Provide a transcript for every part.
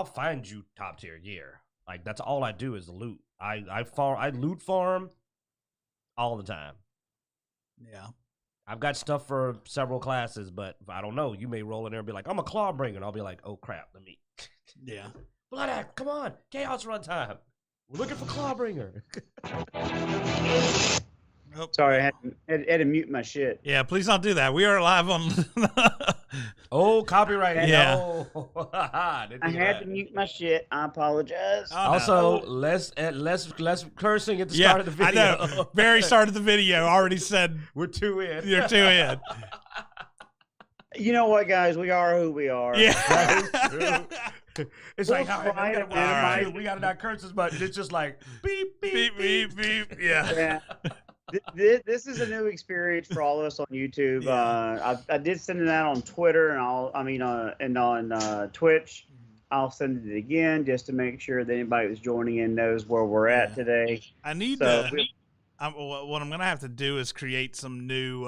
find you top tier gear. Like that's all I do is loot. I loot farm all the time. Yeah. I've got stuff for several classes, but I don't know. You may roll in there and be like, I'm a Clawbringer, and I'll be like, oh crap, let me. Yeah. Bloodaxe, come on, Chaos run time. We're looking for Clawbringer. Oh. Sorry, I had to mute my shit. Yeah, please don't do that. We are live on. Oh, copyright. Yeah. No. I had to mute my shit. I apologize. Oh, also, less cursing at the start of the video. I know. Very start of the video already said we're 2 in. You're 2 in. You know what, guys? We are who we are. Yeah. That is true. It's We'll like, all right, we got not curses, but it's just like beep, beep, beep, beep. Yeah. This is a new experience for all of us on YouTube. Yeah. I did send it out on Twitter and on Twitch. Mm-hmm. I'll send it again just to make sure that anybody who's joining in knows where we're at today. I need what I'm gonna have to do is create some new,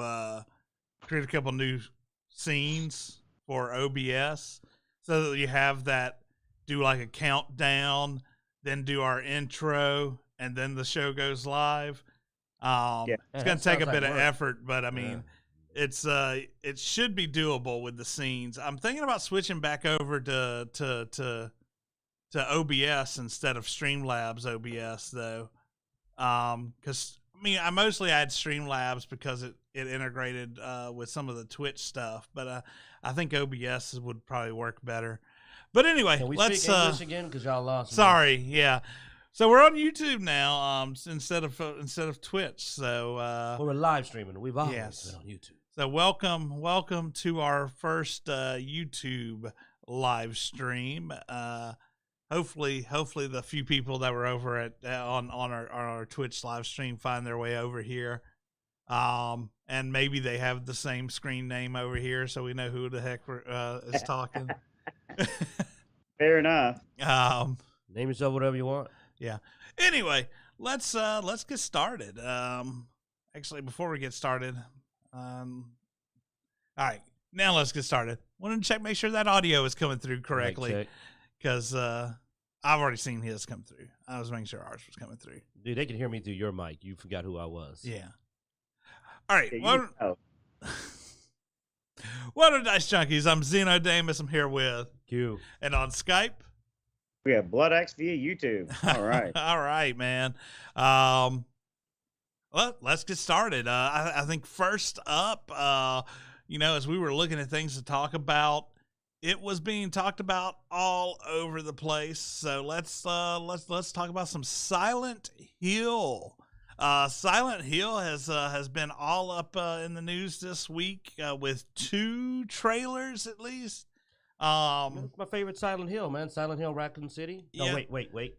create a couple new scenes for OBS so that you have that do like a countdown, then do our intro, and then the show goes live. It's gonna take a bit of effort, but I mean, it should be doable with the scenes. I'm thinking about switching back over to OBS instead of Streamlabs OBS though, because I mean, I mostly had Streamlabs because it integrated with some of the Twitch stuff, but I think OBS would probably work better. But anyway, let's speak English again because y'all lost. Sorry, yeah. So we're on YouTube now, instead of Twitch. So we're live streaming. We've always been on YouTube. So welcome to our first YouTube live stream. Hopefully the few people that were over at on our Twitch live stream find their way over here. And maybe they have the same screen name over here, so we know who the heck is talking. Fair enough. Name yourself whatever you want. Yeah. Anyway, let's get started. Actually, before we get started, all right, now let's get started. Wanted to make sure that audio is coming through correctly, because I've already seen his come through. I was making sure ours was coming through. Dude, they can hear me through your mic. You forgot who I was. Yeah. All right. What are Dicejunkies? I'm Xenodamus. I'm here with Q. And on Skype, we have Bloodaxe via YouTube. All right. All right, man. Well, let's get started. I think first up, as we were looking at things to talk about, it was being talked about all over the place. So let's talk about some Silent Hill. Silent Hill has been all up in the news this week with 2 trailers at least. That's my favorite Silent Hill, man. Silent Hill Raccoon City. No, yeah. wait.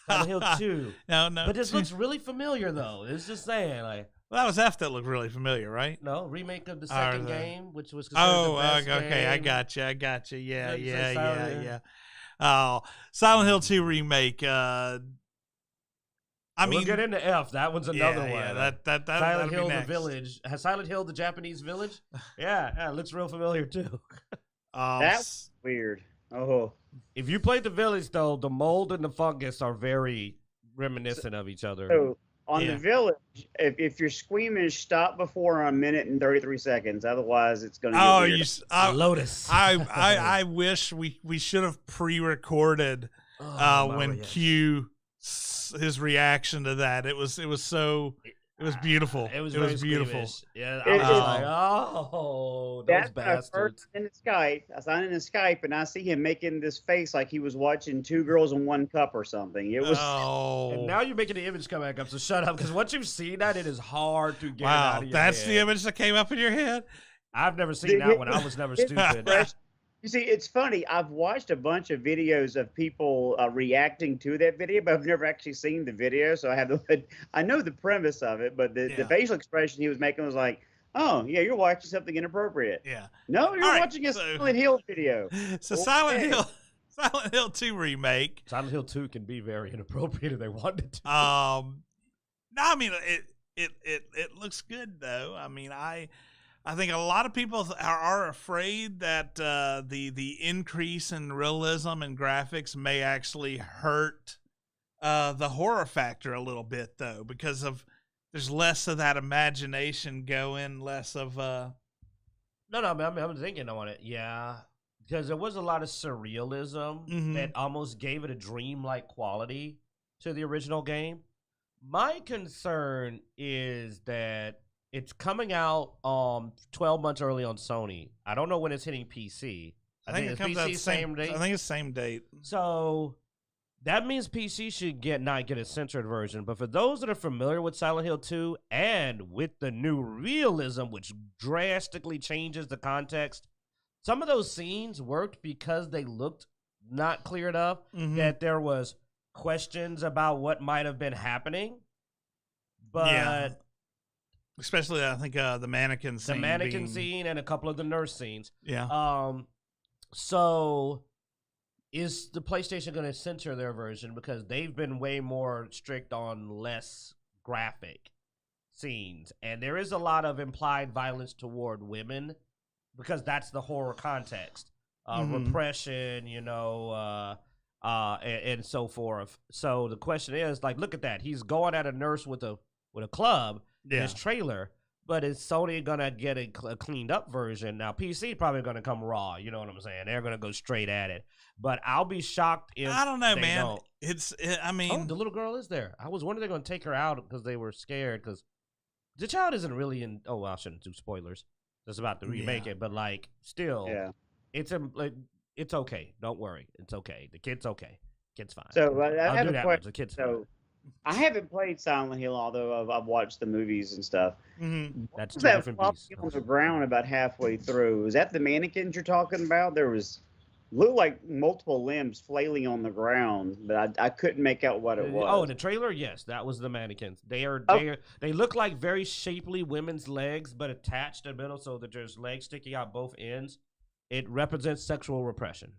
Silent Hill 2. No. But this looks really familiar, though. It's just saying, like. Well, that was F that looked really familiar, right? No, remake of the second game, which was the best okay. game. I got you. Yeah. Oh, Silent Hill 2 remake. We'll get into F. That one's another one. Yeah, that Silent Hill the Village. Has Silent Hill the Japanese village? Yeah, it looks real familiar too. That's weird. Oh. If you played the village though, the mold and the fungus are very reminiscent of each other. So on the village, if you're squeamish, stop before a minute and 33 seconds. Otherwise, it's going to get weird. Lotus. I wish we should have pre-recorded when Q his reaction to that. It was beautiful. It was beautiful. Squeamish. Yeah, I was like, oh, those bastards. I signed in Skype, and I see him making this face like he was watching Two Girls in One Cup or something. It was. Oh. And now you're making the image come back up. So shut up, because once you've seen that, it is hard to get it out of your that's head. the image that came up in your head. I've never seen that one. I was never stupid. You see, it's funny. I've watched a bunch of videos of people reacting to that video, but I've never actually seen the video. So I know the premise of it, but the facial expression he was making was like, "Oh, yeah, you're watching something inappropriate." Yeah. No, you're watching a Silent Hill video. So Silent Hill 2 remake. Silent Hill 2 can be very inappropriate if they wanted to. No, I mean it looks good though. I mean, I think a lot of people are afraid that the increase in realism and graphics may actually hurt the horror factor a little bit, though, because there's less of that imagination going, less of No, I'm thinking on it. Yeah, because there was a lot of surrealism that almost gave it a dreamlike quality to the original game. My concern is that it's coming out 12 months early on Sony. I don't know when it's hitting PC. I think it comes out same date. I think it's same date. So that means PC should not get a censored version. But for those that are familiar with Silent Hill 2 and with the new realism, which drastically changes the context, some of those scenes worked because they looked not clear enough that there was questions about what might have been happening. But especially I think the mannequin scene. Scene and a couple of the nurse scenes. Yeah. So is the PlayStation going to censor their version because they've been way more strict on less graphic scenes, and there is a lot of implied violence toward women because that's the horror context, repression, and so forth. So the question is, like, look at that. He's going at a nurse with a club in his trailer, but is Sony gonna get a cleaned up version? Now PC probably gonna come raw. You know what I'm saying? They're gonna go straight at it. But I'll be shocked if I don't know, they man. Don't. I mean, the little girl is there. I was wondering they're gonna take her out because they were scared because the child isn't really in. Oh, well, I shouldn't do spoilers. Just about to remake it, but like still, it's okay. Don't worry, it's okay. The kid's okay. Kid's fine. So I have a question. The kid's fine. I haven't played Silent Hill, although I've watched the movies and stuff. That's two different pieces. On the ground about halfway through. Is that the mannequins you're talking about? There looked like multiple limbs flailing on the ground, but I couldn't make out what it was. Oh, in the trailer, yes, that was the mannequins. They look like very shapely women's legs, but attached in the middle, so that there's legs sticking out both ends. It represents sexual repression.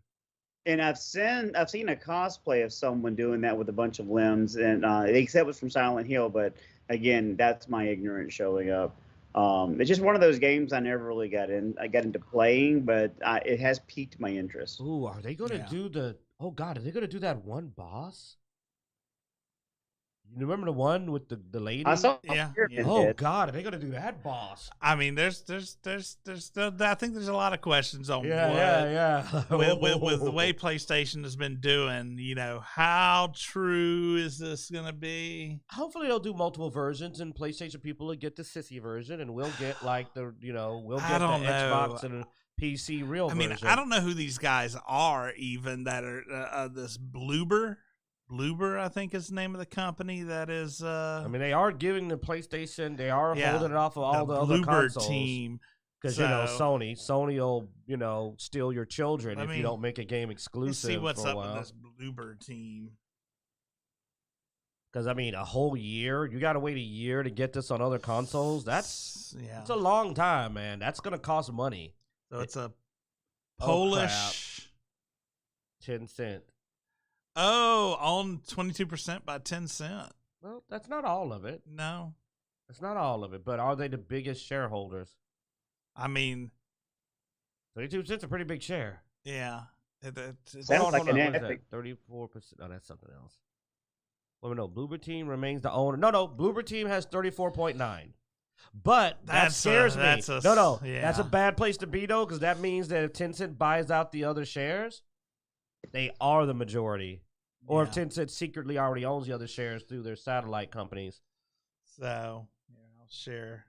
And I've seen a cosplay of someone doing that with a bunch of limbs, and they said it was from Silent Hill, but again, that's my ignorance showing up. It's just one of those games I never really got in. I got into playing, but it has piqued my interest. Ooh, are they going to do the? Oh God, are they going to do that one boss? You remember the one with the lady? I saw. Oh God, are they going to do that boss? I mean, there's I think there's a lot of questions on with the way PlayStation has been doing. How true is this going to be? Hopefully, they'll do multiple versions, and PlayStation people will get the sissy version, and we'll get like the Xbox and PC real version. I mean, I don't know who these guys are even that are this Bloober, I think is the name of the company that is. I mean, they are giving the PlayStation. They are holding it off of all the other consoles. Team, because Sony will steal your children if you don't make a game exclusive. Let's see what's for a up while. with this Bloober team. Because I mean, a whole year. You got to wait a year to get this on other consoles. That's a long time, man. That's gonna cost money. So it's a Polish Tencent. Oh, on 22% by Tencent. Well, that's not all of it. No. That's not all of it, but are they the biggest shareholders? I mean, 22%'s a pretty big share. Yeah. Sounds like an epic. 34%. Oh, that's something else. Well, no, Bloober Team remains the owner. No, Bloober Team has 34.9. But that scares me. That's a bad place to be, though, because that means that if Tencent buys out the other shares, they are the majority. Or if Tencent secretly already owns the other shares through their satellite companies. So, I'll share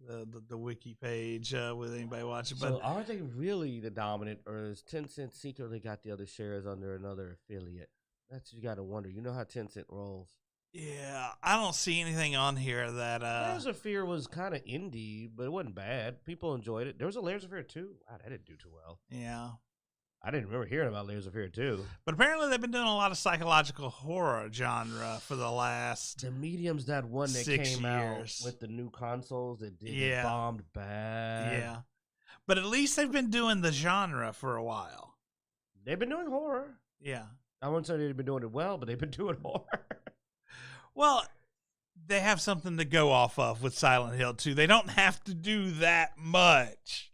the wiki page with anybody watching. So are they really the dominant, or is Tencent secretly got the other shares under another affiliate? That's what you got to wonder. You know how Tencent rolls. Yeah, I don't see anything on here that... Layers of Fear was kind of indie, but it wasn't bad. People enjoyed it. There was a Layers of Fear 2. Wow, that didn't do too well. Yeah. I didn't remember hearing about Layers of Fear 2. But apparently they've been doing a lot of psychological horror genre for the last The Medium's that one that 6 came years. out with the new consoles that did bombed bad. Yeah. But at least they've been doing the genre for a while. They've been doing horror. Yeah. I wouldn't say they've been doing it well, but they've been doing horror. Well, they have something to go off of with Silent Hill 2. They don't have to do that much.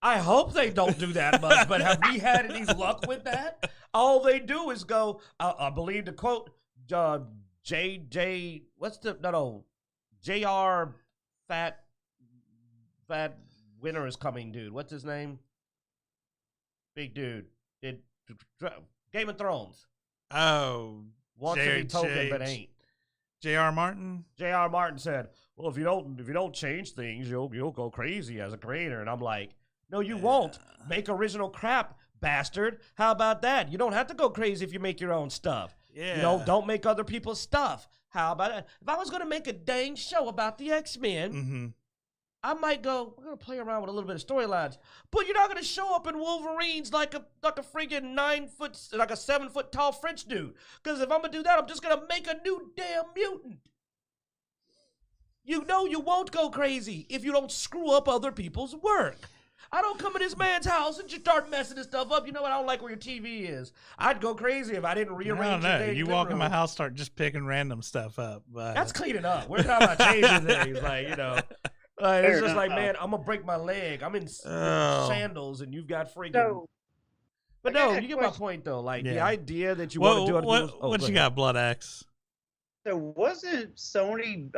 I hope they don't do that much, but have we had any luck with that? All they do is go, I believe the quote, JR fat winner is coming, dude. What's his name? Big dude. Game of Thrones. Oh. Wants to be token, but ain't. J.R. Martin? J.R. Martin said, well, if you don't change things, you'll go crazy as a creator. And I'm like, no, you won't. Make original crap, bastard. How about that? You don't have to go crazy if you make your own stuff. Yeah. You know, don't make other people's stuff. How about it? If I was going to make a dang show about the X-Men, I might go, we're going to play around with a little bit of storylines. But you're not going to show up in Wolverines like a friggin' 9 foot, like a 7 foot tall French dude. Because if I'm going to do that, I'm just going to make a new damn mutant. You know you won't go crazy if you don't screw up other people's work. I don't come in this man's house and just start messing this stuff up. You know what? I don't like where your TV is. I'd go crazy if I didn't rearrange it. You walk in my house, start just picking random stuff up. But that's cleaning up. We're talking about changing things. Like, you know. It's just like, man, I'm going to break my leg. I'm in sandals and you've got freaking. So, but no, you get my point, though. Like, the idea that you want to do it. What you got, Bloodaxe? So wasn't Sony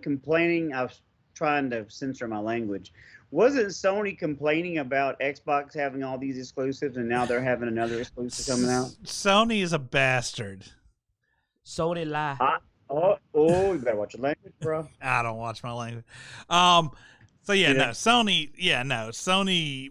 complaining? I was trying to censor my language. Wasn't Sony complaining about Xbox having all these exclusives and now they're having another exclusive coming out? Sony is a bastard. Sony lie. You better watch your language, bro. I don't watch my language. Sony,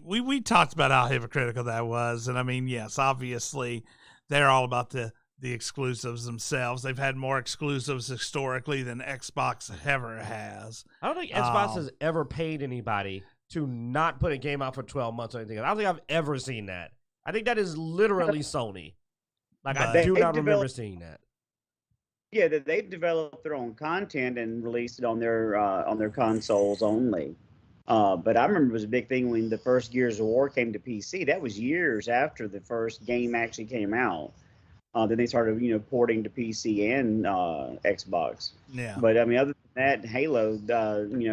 we talked about how hypocritical that was. And I mean, yes, obviously they're all about the exclusives themselves. They've had more exclusives historically than Xbox ever has. I don't think Xbox has ever paid anybody to not put a game out for 12 months or anything. I don't think I've ever seen that. I think that is literally Sony. Like, I do not remember seeing that. Yeah, that they've developed their own content and released it on their consoles only. But I remember it was a big thing when the first Gears of War came to PC. That was years after the first game actually came out. Then they started, porting to PC and Xbox. Yeah. But I mean, other than that, Halo,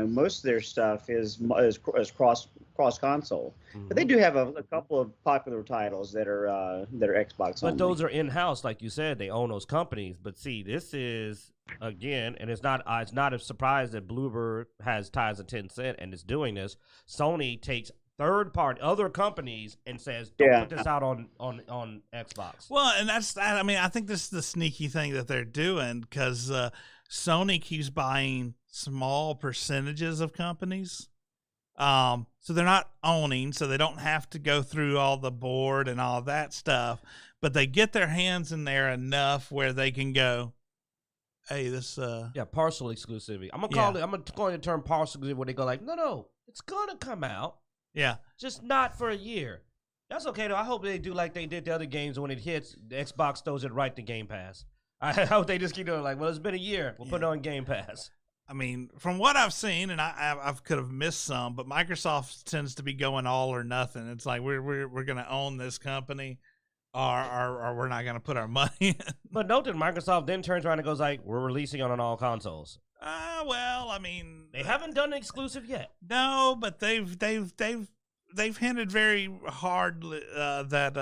most of their stuff is cross console. But they do have a couple of popular titles that are Xbox. But those are in house, like you said. They own those companies. But see, this is again, and it's not a surprise that Bluebird has ties to Tencent and is doing this. Sony takes third-party other companies and says, don't put this out on Xbox. Well, and I mean, I think this is the sneaky thing that they're doing because Sony keeps buying small percentages of companies. So they're not owning, so they don't have to go through all the board and all that stuff, but they get their hands in there enough where they can go, hey, this partial exclusivity. I'm gonna coin the term partial exclusivity where they go like, no, it's gonna come out. Yeah. Just not for a year. That's okay, though. I hope they do like they did the other games. When it hits, the Xbox throws it right to Game Pass. I hope they just keep doing like, well, it's been a year. We'll put it on Game Pass. I mean, from what I've seen, and I could have missed some, but Microsoft tends to be going all or nothing. It's like we're going to own this company, or we're not going to put our money in. But note that Microsoft then turns around and goes like, we're releasing on all consoles. Well, I mean, they haven't done an exclusive yet. No, but they've hinted very hard that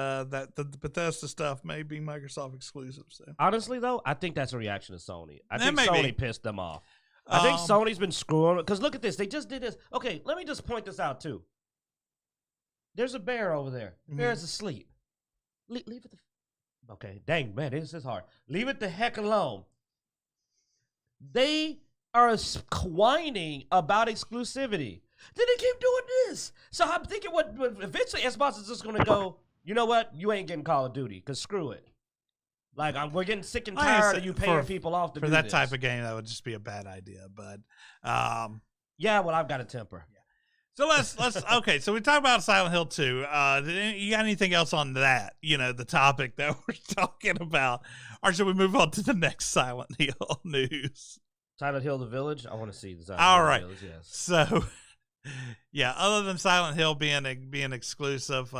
the Bethesda stuff may be Microsoft exclusive. So. Honestly, though, I think that's a reaction to Sony. I think Sony Sony pissed them off. I think Sony's been screwing because look at this. They just did this. Okay, let me just point this out too. There's a bear over there. The bear is asleep. Leave it. Okay, dang man, this is hard. Leave it the heck alone. They are whining about exclusivity. Then they keep doing this. So I'm thinking what eventually Xbox is just going to go, you know what? You ain't getting Call of Duty because screw it. Like, we're getting sick and tired of you paying people off to do this. For that type of game, that would just be a bad idea. But, yeah, well, I've got a temper. Yeah. So let's okay. So we talked about Silent Hill 2. You got anything else on that? The topic that we're talking about, or should we move on to the next Silent Hill news? Silent Hill: The Village. I want to see the Silent Hill Village. Yes. So, yeah. Other than Silent Hill being exclusive,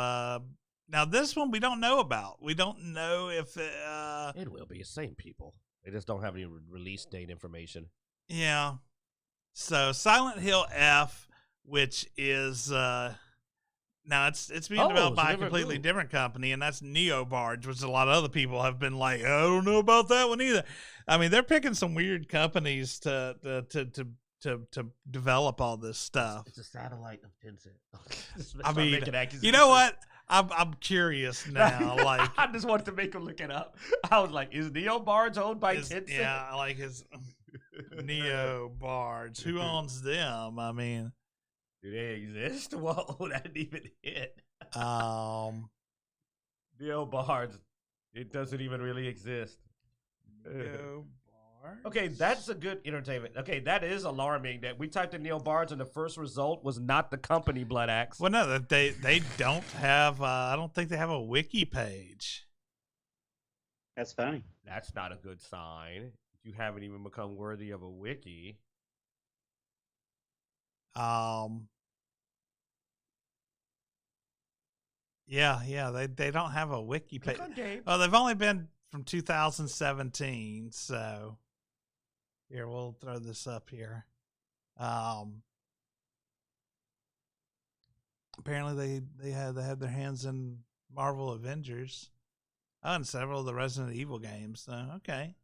now this one we don't know about. We don't know if it will be the same people. They just don't have any release date information. Yeah. So Silent Hill F, which is now it's being developed by a completely different company, and that's Neobarge, which a lot of other people have been like, I don't know about that one either. I mean, they're picking some weird companies to develop all this stuff. It's a satellite of Tencent. I mean, you know what? I'm curious now. Like, I just wanted to make him look it up. I was like, is Neobarge owned by Tencent? Yeah, like his Neobarge. Who owns them? I mean, do they exist? Whoa, that didn't even hit. Neobarge. It doesn't even really exist. Neobarge. Okay, that's a good entertainment. Okay, that is alarming that we typed in Neobarge and the first result was not the company Bloodaxe. Well, no, they don't have. I don't think they have a wiki page. That's funny. That's not a good sign. You haven't even become worthy of a wiki. Yeah, they don't have a wiki page. Oh, they've only been from 2017, so here we'll throw this up here. Apparently they had their hands in Marvel Avengers. Oh, and several of the Resident Evil games. So okay.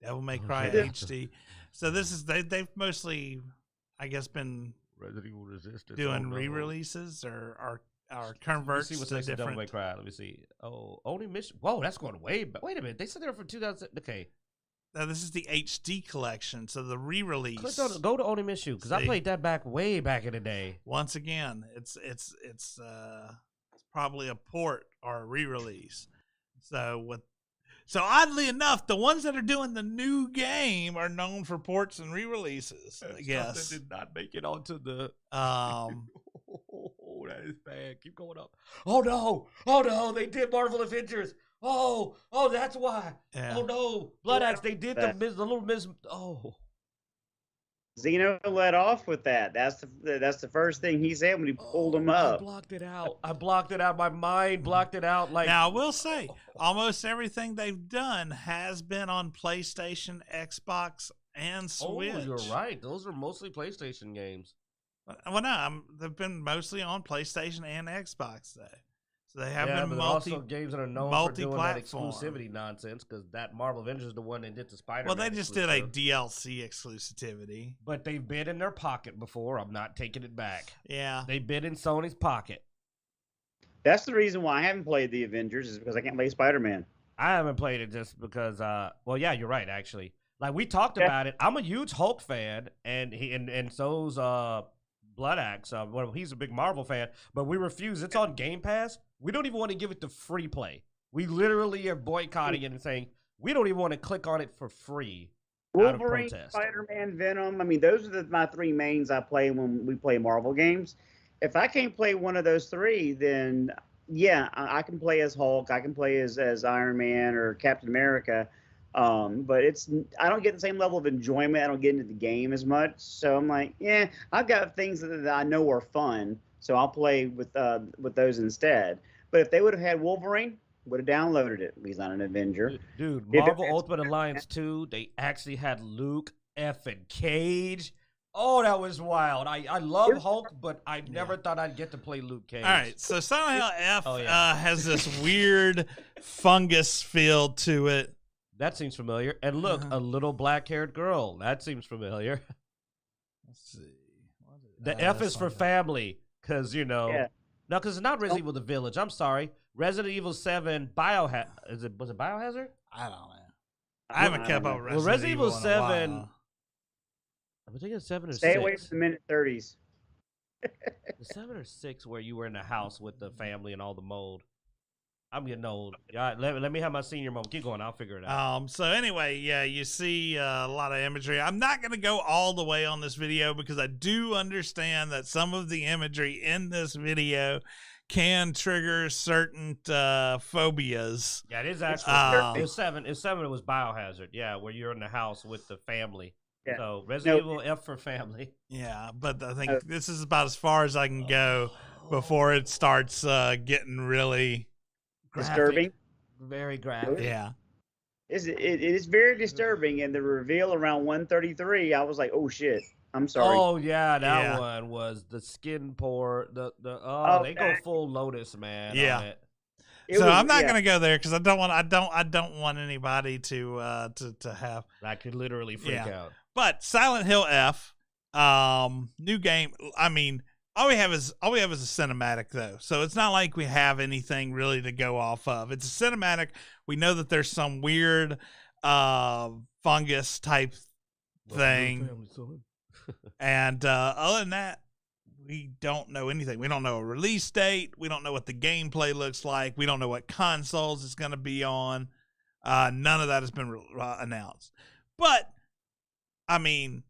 Devil May Cry HD. So this is they've mostly, I guess, been Resident Evil Resistance doing re-releases or converts to different. Devil May Cry. Let me see. Oh, only mission. Whoa, that's going way back. Wait a minute. They said they were from 2000. Okay. Now this is the HD collection, so the re-release. Go to Only Miss You because I played that way back in the day. Once again, it's probably a port or a re-release. So oddly enough, the ones that are doing the new game are known for ports and re-releases. I guess that did not make it onto the. Oh, that is bad. Keep going up. Oh no! They did Marvel Avengers. Oh, that's why. Yeah. Oh no, Bloodaxe. They did the little miss. Oh. Xeno let off with that. That's the first thing he said when he pulled him up. I blocked it out. My mind blocked it out. Like now, I will say, almost everything they've done has been on PlayStation, Xbox, and Switch. Oh, you're right. Those are mostly PlayStation games. Well, no, they've been mostly on PlayStation and Xbox, though. So they have been also games that are known for doing that exclusivity nonsense because that Marvel Avengers is the one that did the Spider-Man. Well, they just did a DLC exclusivity. But they've been in their pocket before. I'm not taking it back. Yeah. They've been in Sony's pocket. That's the reason why I haven't played the Avengers is because I can't play Spider-Man. I haven't played it just because, well, yeah, you're right, actually. Like, we talked about it. I'm a huge Hulk fan, and so's Bloodaxe. Well, he's a big Marvel fan, but we refuse. It's on Game Pass. We don't even want to give it to free play. We literally are boycotting it and saying we don't even want to click on it for free. Wolverine, Spider-Man, Venom. I mean, those are my three mains I play when we play Marvel games. If I can't play one of those three, then yeah, I can play as Hulk. I can play as Iron Man or Captain America. But I don't get the same level of enjoyment. I don't get into the game as much. So I'm like, yeah, I've got things that I know are fun. So I'll play with those instead. But if they would have had Wolverine, would have downloaded it. He's not an Avenger. Dude, Marvel Ultimate Alliance 2, they actually had Luke, F, and Cage. Oh, that was wild. I love Hulk, but I never thought I'd get to play Luke Cage. All right, so Silent Hill F has this weird fungus feel to it. That seems familiar. And look, a little black-haired girl. That seems familiar. Let's see. The F is for family, because, you know. Yeah. No, because it's not Resident Evil The Village. I'm sorry. Resident Evil 7 Biohazard. Was it Biohazard? I don't know. I haven't kept up with Resident Evil 7. I'm thinking 7 or 6. Stay away from the minute 30s. The 7 or 6 where you were in the house with the family and all the mold. I'm getting old. Yeah, let me have my senior moment. Keep going. I'll figure it out. So anyway, yeah, you see a lot of imagery. I'm not going to go all the way on this video because I do understand that some of the imagery in this video can trigger certain phobias. Yeah, it is actually. It was 7. It was Biohazard. Yeah, where you're in the house with the family. Yeah. So Resident Evil F for family. Yeah, but I think this is about as far as I can go before it starts getting really disturbing. Very graphic. Yeah. it is very disturbing. And the reveal around 133, I was like, oh shit. I'm sorry. Oh yeah, that one was the skin pour. They go full Lotus, man. Yeah. On it. So I'm not gonna go there because I don't want anybody to have. I could literally freak out. But Silent Hill F, new game. I mean, all we have is a cinematic though, so it's not like we have anything really to go off of. It's a cinematic. We know that there's some weird fungus type thing, and other than that, we don't know anything. We don't know a release date. We don't know what the gameplay looks like. We don't know what consoles it's going to be on. None of that has been announced. But, I mean,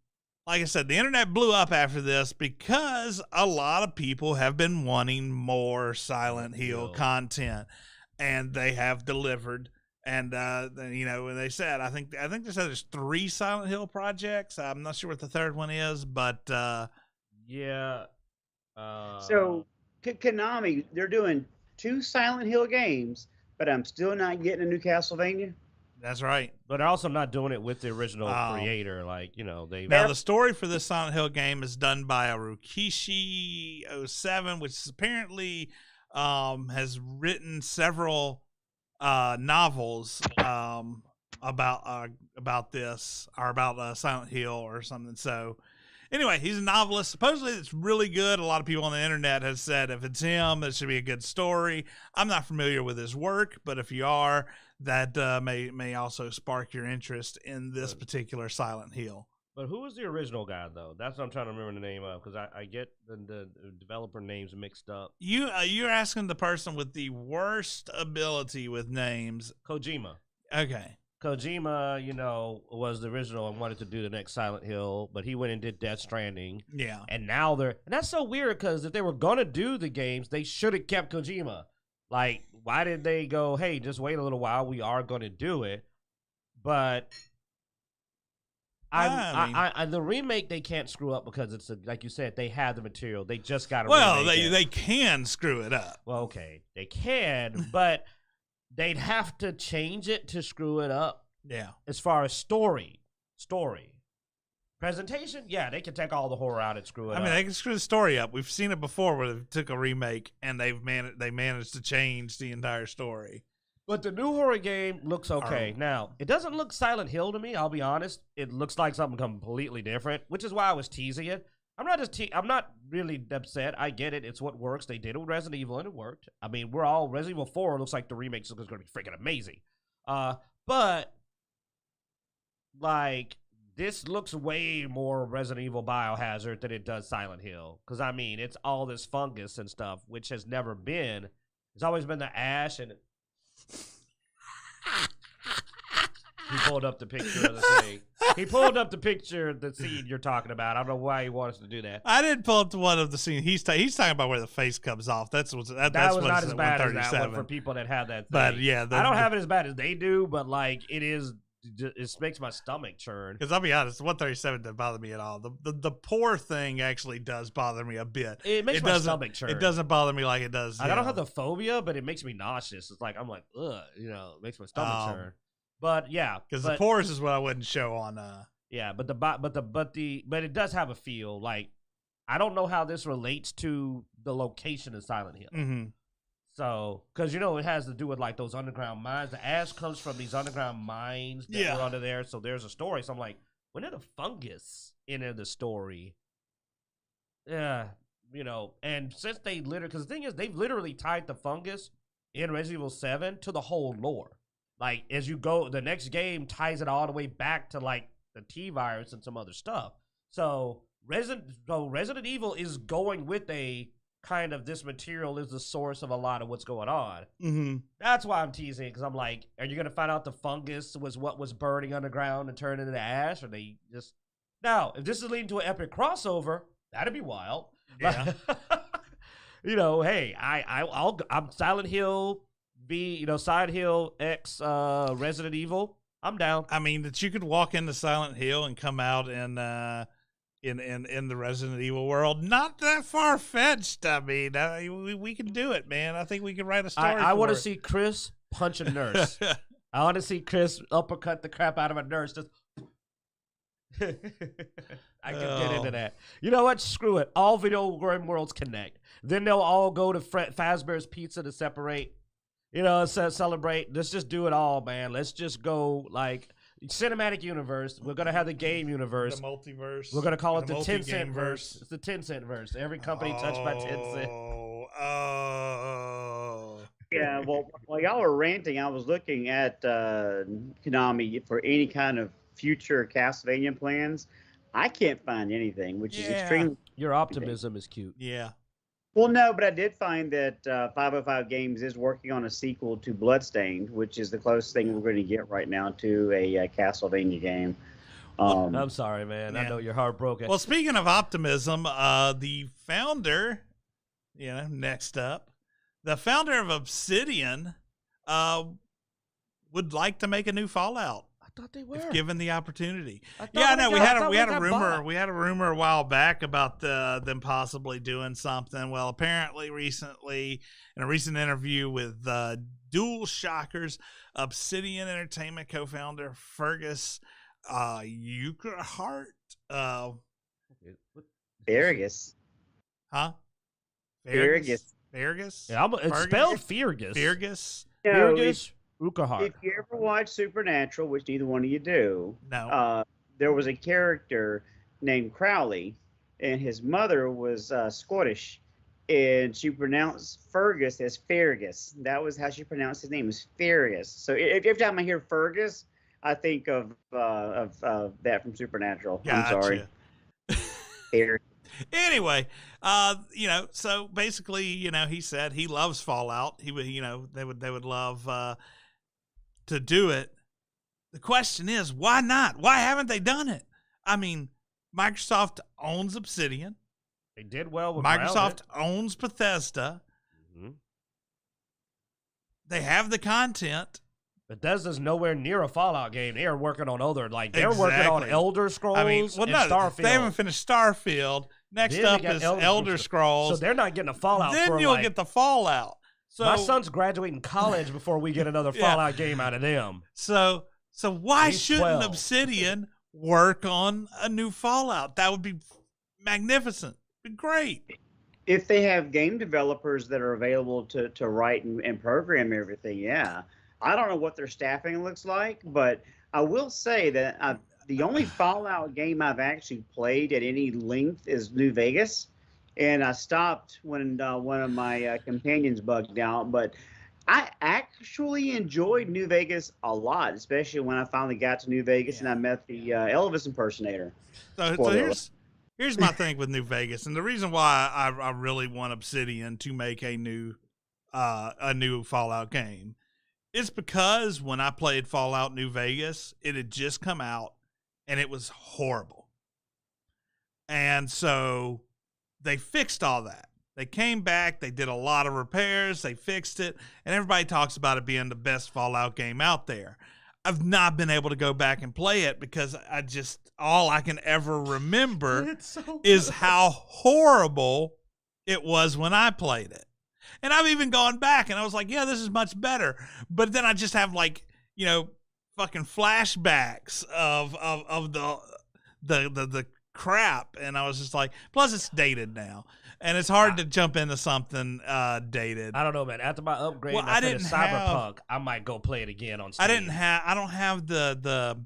like I said, the internet blew up after this because a lot of people have been wanting more Silent Hill content, and they have delivered. And when they said, I think they said there's 3 Silent Hill projects. I'm not sure what the third one is, but yeah. So Konami, they're doing 2 Silent Hill games, but I'm still not getting a new Castlevania. That's right. But they're also not doing it with the original creator. Like, they... Now, the story for this Silent Hill game is done by a Rikishi07, which apparently has written several novels about this, or about Silent Hill or something. So anyway, he's a novelist. Supposedly it's really good. A lot of people on the internet have said if it's him, it should be a good story. I'm not familiar with his work, but if you are, that may also spark your interest in this particular Silent Hill. But who was the original guy, though? That's what I'm trying to remember the name of, because I get the developer names mixed up. You're asking the person with the worst ability with names. Kojima. Okay. Kojima, was the original and wanted to do the next Silent Hill, but he went and did Death Stranding. Yeah. And now and that's so weird, because if they were going to do the games, they should have kept Kojima. Like, why did they go, hey, just wait a little while, we are going to do it? But... the remake they can't screw up because it's like you said, they have the material. They just got to. Well, they can screw it up. Well, okay, they can, but they'd have to change it to screw it up. Yeah. As far as story, presentation, yeah, they can take all the horror out and screw it up. I mean, they can screw the story up. We've seen it before where they took a remake and they managed to change the entire story. But the new horror game looks okay. Now, it doesn't look Silent Hill to me, I'll be honest. It looks like something completely different, which is why I was teasing it. I'm not really upset. I get it. It's what works. They did it with Resident Evil, and it worked. I mean, Resident Evil 4 looks like the remake is going to be freaking amazing. But, like, this looks way more Resident Evil Biohazard than it does Silent Hill. Because, I mean, it's all this fungus and stuff, which has never been. It's always been the ash and... He pulled up the picture of the thing. He pulled up the picture of the scene you're talking about. I don't know why he wants to do that. I didn't pull up the one of the scene. He's talking about where the face comes off. That was not as bad as that one for people that have that thing. But yeah, I don't have it as bad as they do, but like it makes my stomach churn. Because I'll be honest, 137 doesn't bother me at all. The poor thing actually does bother me a bit. It makes my stomach churn. It doesn't bother me like it does. I don't have the phobia, but it makes me nauseous. It's like I'm like, ugh, it makes my stomach churn. But yeah, because the pores is what I wouldn't show on. Yeah, but it does have a feel. Like I don't know how this relates to the location of Silent Hill. Mm-hmm. So, because it has to do with like those underground mines. The ash comes from these underground mines that were under there. So there's a story. So I'm like, when did the fungus enter the story? Yeah, and since they because the thing is, they've literally tied the fungus in Resident Evil 7 to the whole lore. Like, as you go, the next game ties it all the way back to, like, the T-virus and some other stuff. So, Resident Evil is going with a kind of this material is the source of a lot of what's going on. Mm-hmm. That's why I'm teasing, because I'm like, are you going to find out the fungus was what was burning underground and turned into ash? Or they just... Now, if this is leading to an epic crossover, that'd be wild. Yeah. Hey, I'm Silent Hill... Silent Hill X Resident Evil. I'm down. I mean, that you could walk into Silent Hill and come out in the Resident Evil world. Not that far fetched. I mean, we can do it, man. I think we can write a story. I want to see Chris punch a nurse. I want to see Chris uppercut the crap out of a nurse. Just I can get into that. You know what? Screw it. All video game worlds connect. Then they'll all go to Fazbear's Pizza to separate. You know, celebrate. Let's just do it all, man. Let's just go like cinematic universe. We're gonna have the game universe, the multiverse. We're gonna call it the 10-cent verse. It's the 10-cent verse. Every company touched by 10 cents. Yeah, well, while y'all were ranting, I was looking at Konami for any kind of future Castlevania plans. I can't find anything, which is extremely. Your optimism is cute. Yeah. Well, no, but I did find that 505 Games is working on a sequel to Bloodstained, which is the closest thing we're going to get right now to a Castlevania game. I'm sorry, man. I know you're heartbroken. Well, speaking of optimism, the founder, next up, the founder of Obsidian would like to make a new Fallout. I thought they were. If given the opportunity. Yeah, no, we had a rumor. We had a rumor a while back about them possibly doing something. Well, apparently recently, in a recent interview with Dual Shockers, Obsidian Entertainment co-founder Fergus Urquhart. Fergus. Huh? Fergus. Fergus? Yeah, it's spelled Fergus. Fergus. Fergus Urquhart. If you ever watch Supernatural, which neither one of you do, no. There was a character named Crowley, and his mother was Scottish, and she pronounced Fergus as Fergus. That was how she pronounced his name, was Fergus. So every time I hear Fergus, I think of that from Supernatural. Gotcha. I'm sorry. Fergus. Anyway, so basically, he said he loves Fallout. He would, they would love to do it. The question is, why not? Why haven't they done it? I mean, Microsoft owns Obsidian. They did well with Microsoft owns Bethesda. Mm-hmm. They have the content. Bethesda's nowhere near a Fallout game. They are working on they're working on Elder Scrolls and Starfield. They haven't finished Starfield. Next up is Elder Scrolls. So they're not getting a Fallout. Then you'll get the Fallout. So my son's graduating college before we get another Fallout game out of them. So why shouldn't Obsidian work on a new Fallout? That would be magnificent. Be great. If they have game developers that are available to write and program everything, yeah. I don't know what their staffing looks like, but I will say that the only Fallout game I've actually played at any length is New Vegas, and I stopped when one of my companions bugged out. But I actually enjoyed New Vegas a lot, especially when I finally got to New Vegas and I met the Elvis impersonator. So here's my thing with New Vegas, and the reason why I really want Obsidian to make a new Fallout game. It's because when I played Fallout New Vegas, it had just come out, and it was horrible. And so they fixed all that. They came back, they did a lot of repairs, they fixed it, and everybody talks about it being the best Fallout game out there. I've not been able to go back and play it because all I can ever remember is how horrible it was when I played it. And I've even gone back and I was like, yeah, this is much better. But then I just have fucking flashbacks of the crap. And I was just like, plus it's dated now. And it's hard to jump into something dated. I don't know, man. After my upgrade, I didn't Cyberpunk. I might go play it again on Steam. I don't have the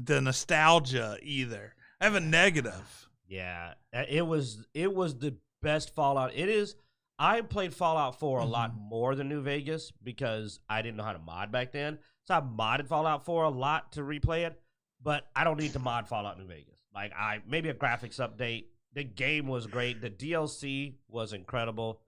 nostalgia either. I have a negative. Yeah, it was the best Fallout. It is. I played Fallout 4 a lot more than New Vegas because I didn't know how to mod back then. So I modded Fallout 4 a lot to replay it, but I don't need to mod Fallout New Vegas. Maybe a graphics update. The game was great. The DLC was incredible.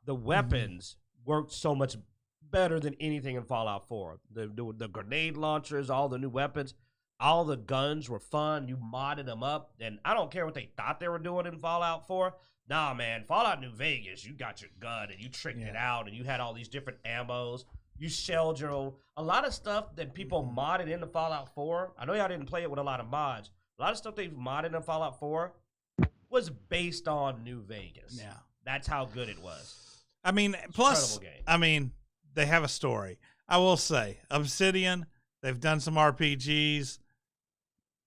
The weapons worked so much better than anything in Fallout 4. The grenade launchers, all the new weapons, all the guns were fun. You modded them up, and I don't care what they thought they were doing in Fallout 4. Nah, man, Fallout New Vegas, you got your gun and you tricked it out and you had all these different ammos. You shelled your own. A lot of stuff that people modded into Fallout 4. I know y'all didn't play it with a lot of mods. A lot of stuff they've modded in Fallout 4 was based on New Vegas. Yeah. That's how good it was. I mean, plus, I mean, they have a story. I will say, Obsidian, they've done some RPGs.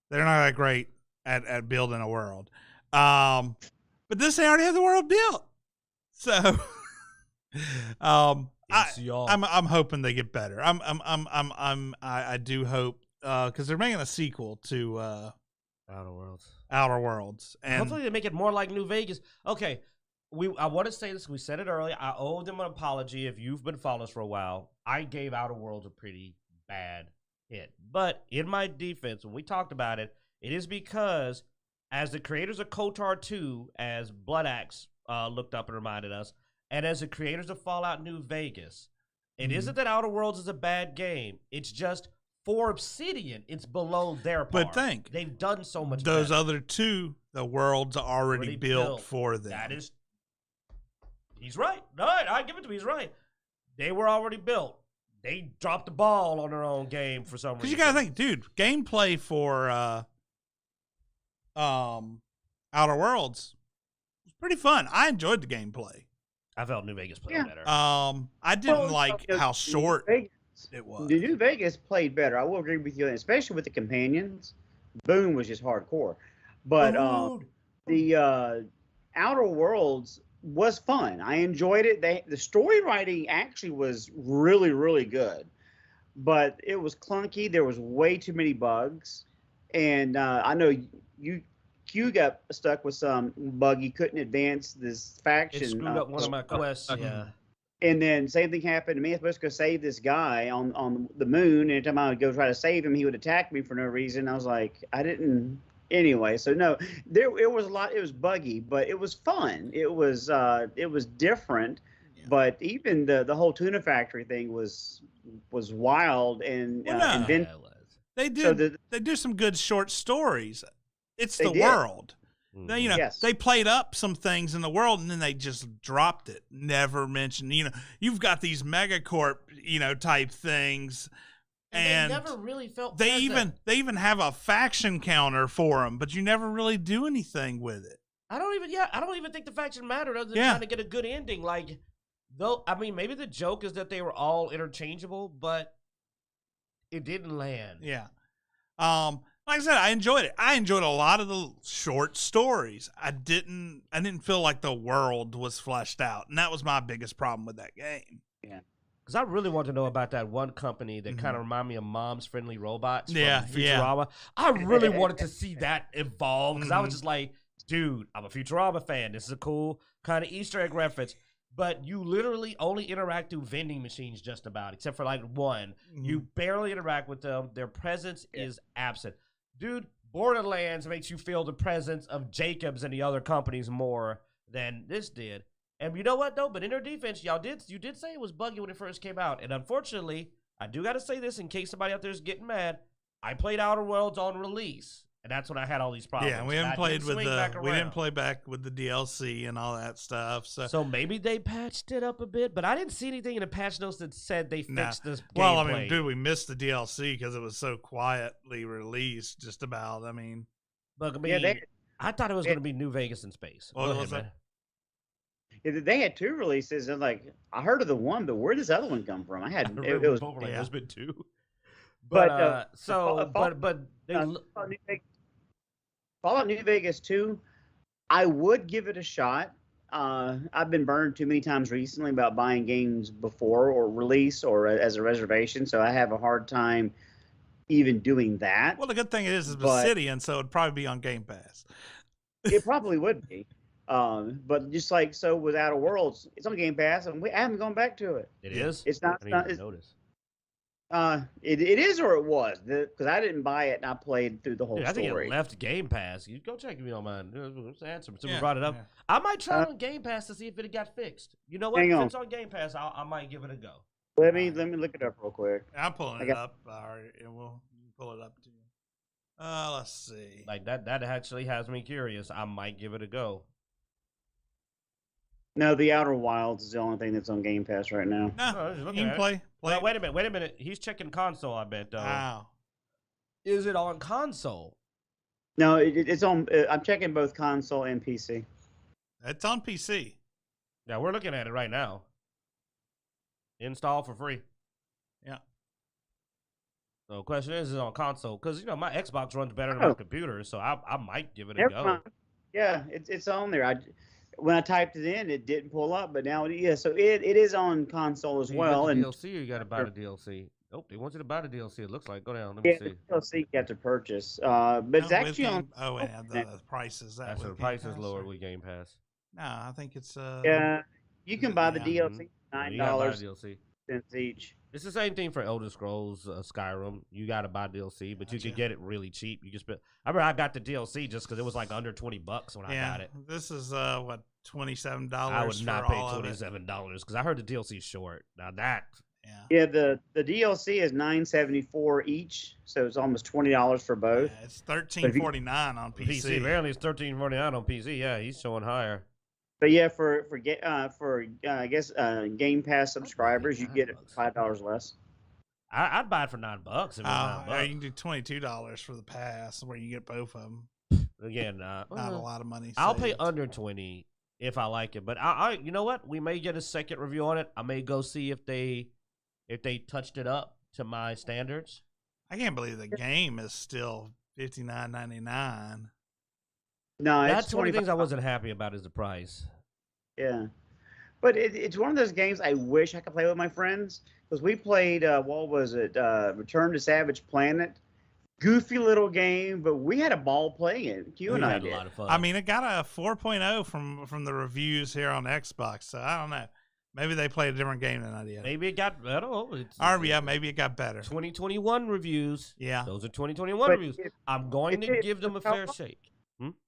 They're not that great at building a world. But this, they already have the world built. So, I'm hoping they get better. I do hope, because they're making a sequel to Outer Worlds, and hopefully they make it more like New Vegas. Okay, I want to say this. We said it earlier. I owe them an apology if you've been following us for a while. I gave Outer Worlds a pretty bad hit, but in my defense, when we talked about it, it is because as the creators of KOTOR 2, as Bloodaxe looked up and reminded us, and as the creators of Fallout New Vegas, it isn't that Outer Worlds is a bad game. It's just for Obsidian, it's below their par. But they've done so much. Those better. other two, the world's already built for them. That is. He's right. No, I give it to him. He's right. They were already built. They dropped the ball on their own game for some reason. Because you got to think, dude, gameplay for Outer Worlds was pretty fun. I enjoyed the gameplay. I felt New Vegas played better. I didn't like how short it was. The New Vegas played better. I will agree with you, especially with the companions. Boone was just hardcore. But the Outer Worlds was fun. I enjoyed it. The story writing actually was really, really good, but it was clunky. There was way too many bugs, and I know Q got stuck with some bug. You couldn't advance this faction. It screwed up one of my quests. Yeah. And then same thing happened to me. I was supposed to go save this guy on the moon. And anytime I would go try to save him, he would attack me for no reason. I was like, I didn't. Anyway, so no, it was a lot. It was buggy, but it was fun. It was different, but even the whole tuna factory thing was wild and inventive. They do some good short stories. It's the world. They, they played up some things in the world and then they just dropped it. Never mentioned. You've got these megacorp, type things. And they never really felt they even have a faction counter for them, but you never really do anything with it. I don't even think the faction mattered other than trying to get a good ending. Maybe the joke is that they were all interchangeable, but it didn't land. Yeah. Like I said, I enjoyed it. I enjoyed a lot of the short stories. I didn't feel like the world was fleshed out, and that was my biggest problem with that game. Yeah. Because I really want to know about that one company that kind of remind me of Mom's Friendly Robots from Futurama. Yeah. I really wanted to see that evolve because I was just like, dude, I'm a Futurama fan. This is a cool kind of Easter egg reference. But you literally only interact through vending machines just about, except for like one. You barely interact with them. Their presence is absent. Dude, Borderlands makes you feel the presence of Jacobs and the other companies more than this did. And you know what, though? But in their defense, you did say it was buggy when it first came out. And unfortunately, I do got to say this in case somebody out there is getting mad. I played Outer Worlds on release, and that's when I had all these problems. Yeah, we didn't play back with the DLC and all that stuff. So maybe they patched it up a bit, but I didn't see anything in the patch notes that said they fixed this gameplay. Well, I mean, dude, we missed the DLC because it was so quietly released. Just about, But I thought it was going to be New Vegas in space. What was it? They had two releases, and I heard of the one, but where does this other one come from? There's been two. Fallout New Vegas 2, I would give it a shot. I've been burned too many times recently about buying games before or release or as a reservation, so I have a hard time even doing that. Well, the good thing is Obsidian, so it'd probably be on Game Pass. It probably would be. But just like so with Outer Worlds, it's on Game Pass, and I haven't gone back to it. It is? It's not. I didn't even notice. It is or it was, because I didn't buy it and I played through the whole story. I think it left Game Pass. You go check if you don't mind. Answer. Someone brought it up. Yeah. I might try it on Game Pass to see if it got fixed. You know what? If it's on Game Pass, I might give it a go. Let me look it up real quick. I'm pulling it up. All right, and we'll pull it up too. Let's see. Like that actually has me curious. I might give it a go. No, the Outer Wilds is the only thing that's on Game Pass right now. No, you can play. Well, wait a minute. He's checking console, I bet, though. Wow. Is it on console? No, it's on. I'm checking both console and PC. It's on PC. Yeah, we're looking at it right now. Install for free. Yeah. So the question is on console because my Xbox runs better than my computer, so I might give it a go. Yeah, it's on there. When I typed it in, it didn't pull up, but now so it is on console as well. You and DLC, or you got to buy the DLC. Nope, they want you to buy the DLC. It looks like. Go down. Let me see. The DLC you have to purchase, but it's actually on. Oh, and the prices. That's the price is lower with Game Pass. No, I think it's Yeah, you can buy the DLC $9 DLC cents each. It's the same thing for Elder Scrolls Skyrim. You got to buy DLC, but you can get it really cheap. You can spend. I remember I got the DLC just because it was like under $20 when I got it. This is what $27. I would not pay $27 because I heard the DLC is short. Now that. Yeah, the DLC is $9.74 each, so it's almost $20 for both. Yeah, it's $13.49 on PC. Apparently, it's $13.49 on PC. Yeah, he's showing higher. But yeah, for I guess Game Pass subscribers, you get it $5 less. I'd buy it for $9 if it was $9. You can do $22 for the pass, where you get both of them. Again, not a lot of money. I'll pay under $20 if I like it. But I you know what? We may get a second review on it. I may go see if they touched it up to my standards. I can't believe the game is still $59.99. No, that's one of the things I wasn't happy about is the price. Yeah, but it's one of those games I wish I could play with my friends because we played what was it? Return to Savage Planet. Goofy little game, but we had a ball playing it. Q and I had a lot of fun. I mean, it got a 4.0 from the reviews here on Xbox, so I don't know. Maybe they played a different game than I did. Maybe it got better. Maybe it got better. 2021 reviews. Yeah. Those are 2021 reviews. I'm going to give them a fair shake.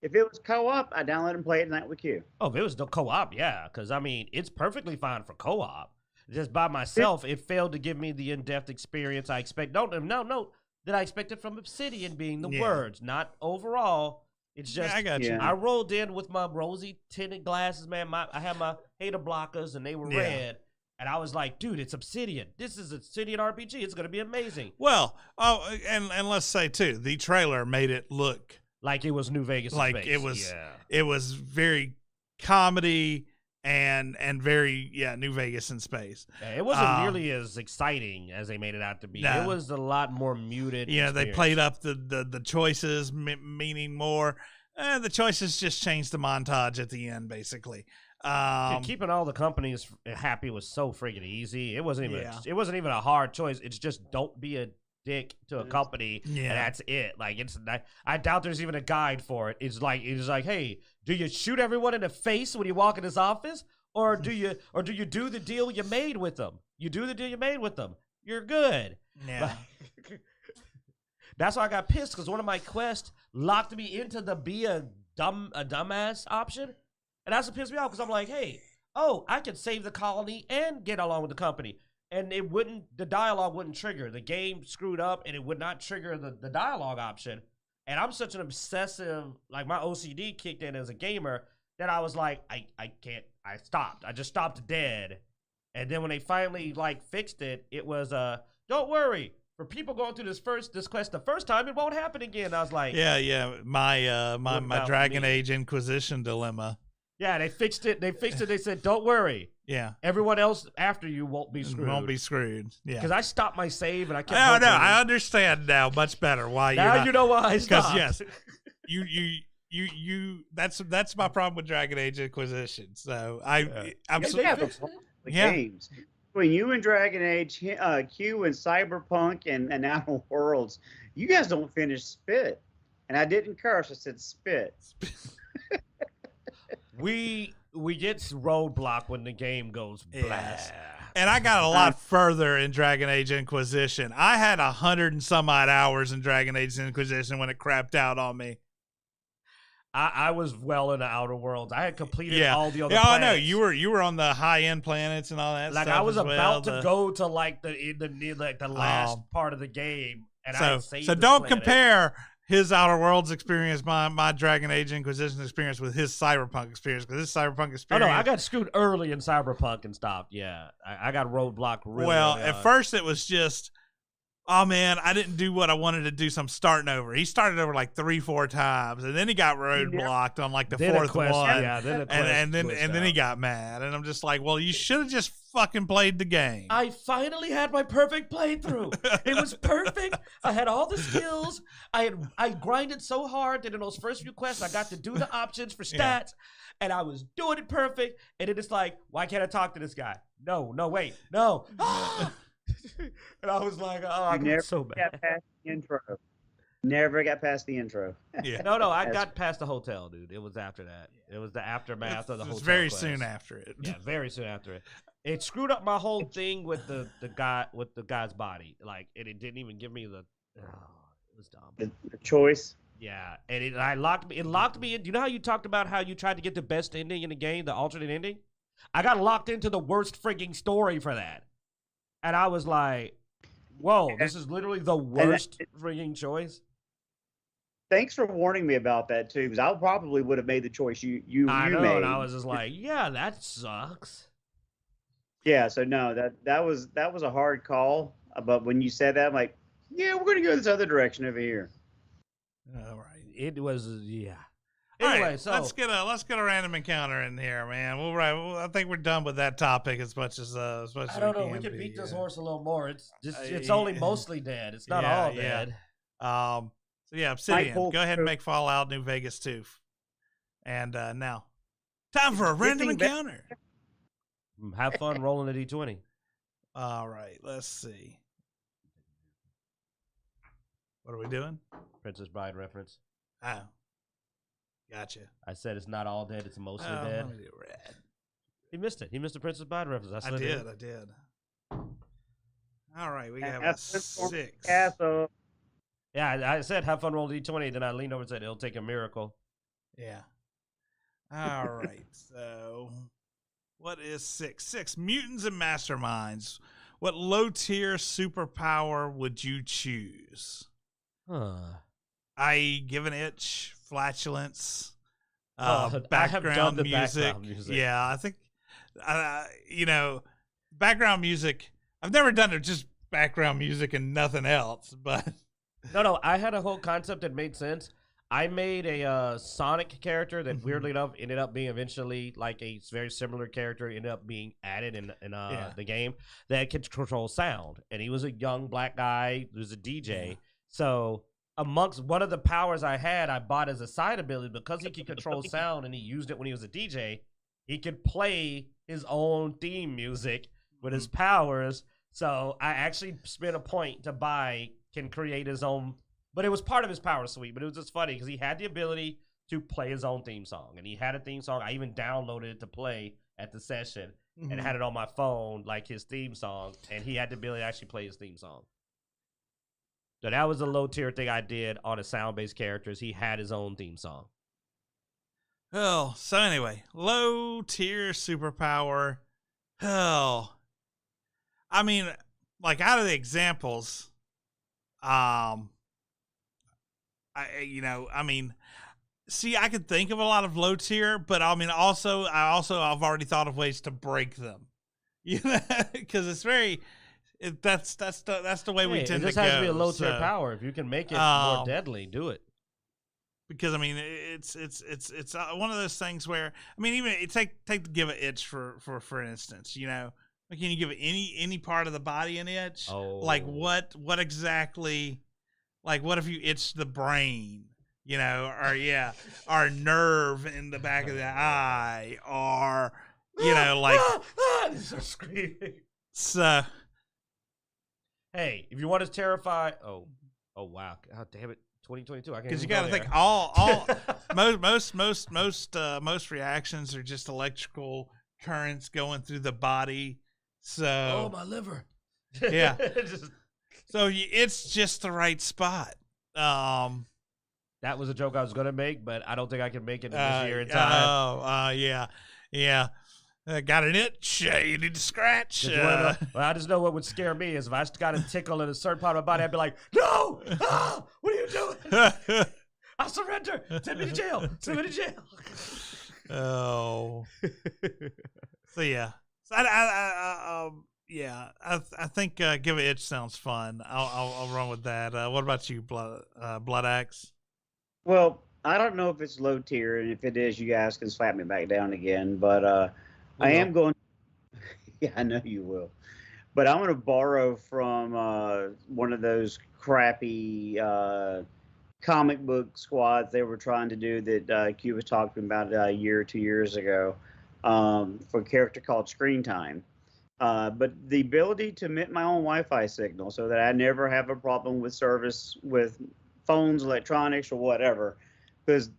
If it was co-op, I'd download and play it tonight with you. Oh, if it was the co-op, yeah. Because, I mean, it's perfectly fine for co-op. Just by myself, it failed to give me the in-depth experience I expect. No, that I expected from Obsidian being the words, not overall. It's just, I got you. I rolled in with my rosy tinted glasses, man. I had my hater blockers, and they were red. And I was like, dude, it's Obsidian. This is Obsidian RPG. It's going to be amazing. Well, and let's say, too, the trailer made it look like it was New Vegas. Like space. It was very comedy and very New Vegas in space. Yeah, it wasn't nearly as exciting as they made it out to be. No. It was a lot more muted. They played up the choices, meaning more. The choices just changed the montage at the end, basically. Keeping all the companies happy was so freaking easy. It wasn't even a hard choice. It's just don't be a dick to a company, and that's it. Like I doubt there's even a guide for it. It's like hey, do you shoot everyone in the face when you walk in his office, or do you do the deal you made with them? You do the deal you made with them. You're good. Yeah. That's why I got pissed because one of my quests locked me into the be a dumbass option, and that's what pissed me off because I'm like, hey, I can save the colony and get along with the company. And the dialogue wouldn't trigger. The game screwed up and it would not trigger the dialogue option. And I'm such an obsessive, like my OCD kicked in as a gamer that I was like, I can't, I stopped. I just stopped dead. And then when they finally fixed it, it was, don't worry. For people going through this quest the first time, it won't happen again. I was like, my Dragon Age Inquisition dilemma. Yeah, they fixed it. They said, don't worry. Yeah. Everyone else after you won't be screwed. Won't be screwed. Yeah. Because I stopped my save and I kept. No, I understand now much better why you know why I stopped. Because you. That's my problem with Dragon Age Inquisition. So I'm so games. When you and Dragon Age, Q and Cyberpunk and Outer Worlds, you guys don't finish spit. And I didn't curse. I said spit. We get roadblock when the game goes blast. And I got a lot further in Dragon Age Inquisition. I had 100 and some odd hours in Dragon Age Inquisition when it crapped out on me. I was well in the Outer Worlds. I had completed all the other planets. I know. You were on the high end planets and all that. Like stuff I was about to go to the last part of the game, and I saved. So don't compare his Outer Worlds experience, my Dragon Age Inquisition experience with his Cyberpunk experience, because his Cyberpunk experience. Oh no, I got screwed early in Cyberpunk and stopped. Yeah, I got roadblocked. Really at first it was just oh man, I didn't do what I wanted to do, so I'm starting over. He started over like 3-4 times, and then he got roadblocked on like the fourth one. Yeah, and then he got mad, and I'm just like, well, you should have just fucking played the game. I finally had my perfect playthrough. It was perfect. I had all the skills. I grinded so hard that in those first few quests, I got to do the options for stats, and I was doing it perfect. And then it's like, why can't I talk to this guy? No, wait, no. And I was like, oh, I got so bad. Got past the intro. Never got past the intro. Yeah. No, I got past the hotel, dude. It was after that. It was the aftermath of the hotel. It was very quest. soon after it. Yeah, very soon after it. It screwed up my whole thing with the guy's body. Like, and it didn't even give me the. Oh, it was dumb. The choice. Yeah, and it locked me in. Do you know how you talked about how you tried to get the best ending in the game, the alternate ending? I got locked into the worst freaking story for that. And I was like, whoa, this is literally the worst freaking choice. Thanks for warning me about that, too, because I probably would have made the choice you made. And I was just like, yeah, that sucks. Yeah, so no, that was a hard call. But when you said that, I'm like, yeah, we're going to go this other direction over here. All right. It was, yeah. Anyway, Anyway, so let's get a random encounter in here, man. I think we're done with that topic as much as I don't know. We could beat this horse a little more. It's only mostly dead. It's not all dead. So yeah, Obsidian, go ahead and make Fallout New Vegas 2. And now, time for a random encounter. Have fun rolling the D20. All right, let's see. What are we doing? Princess Bride reference. Oh. Gotcha. I said it's not all dead, it's mostly dead. Let me do red. He missed it. He missed the Princess Bride reference. I did. All right, we have a 6. Castle. Yeah, I said have fun rolling D20, then I leaned over and said it'll take a miracle. Yeah. All right, so what is 6? 6, mutants and masterminds. What low-tier superpower would you choose? I give an itch, flatulence, background music. Yeah, I think, background music. I've never done it just background music and nothing else, but. No, I had a whole concept that made sense. I made a Sonic character that weirdly enough ended up being eventually like a very similar character, ended up being added in the game that could control sound. And he was a young black guy who was a DJ. Yeah. So amongst one of the powers I had, I bought as a side ability because he could control sound and he used it when he was a DJ. He could play his own theme music with his powers. So I actually spent a point to buy, can create his own, but it was part of his power suite. But it was just funny because he had the ability to play his own theme song, and he had a theme song. I even downloaded it to play at the session and had it on my phone, like his theme song, and he had the ability to actually play his theme song. So that was a low tier thing I did on the sound based characters. He had his own theme song. Oh, so anyway, low tier superpower. Oh, I mean, like out of the examples, I could think of a lot of low tier, but I mean, I've already thought of ways to break them, because it's very, that's the way we tend to go. It just has to be a low tier power. If you can make it more deadly, do it. Because I mean, it's one of those things where, I mean, even take give an itch for instance, like, can you give any part of the body an itch? Oh. Like what exactly? Like what if you itch the brain? Or nerve in the back of the eye, or like. Start screaming. So. Hey, if you want to terrify, oh wow, God damn it, 2022. I can't. Because you got to think all most reactions are just electrical currents going through the body. So. Oh, my liver. Yeah. So it's just the right spot. That was a joke I was going to make, but I don't think I can make it this year in time. Yeah. Got an itch? You need to scratch. Well, I just know what would scare me is if I got a tickle in a certain part of my body, I'd be like, no! Ah, what are you doing? I surrender. Send me to jail. Send me to jail. Oh. So, yeah. So Yeah, I think Give It Itch sounds fun. I'll run with that. What about you, Bloodaxe? Well, I don't know if it's low tier, and if it is, you guys can slap me back down again. But We I will. am going. Yeah, I know you will. But I'm going to borrow from one of those crappy comic book squads they were trying to do that Q was talking about a year or 2 years ago for a character called Screen Time. But the ability to emit my own Wi-Fi signal so that I never have a problem with service with phones, electronics, or whatever, because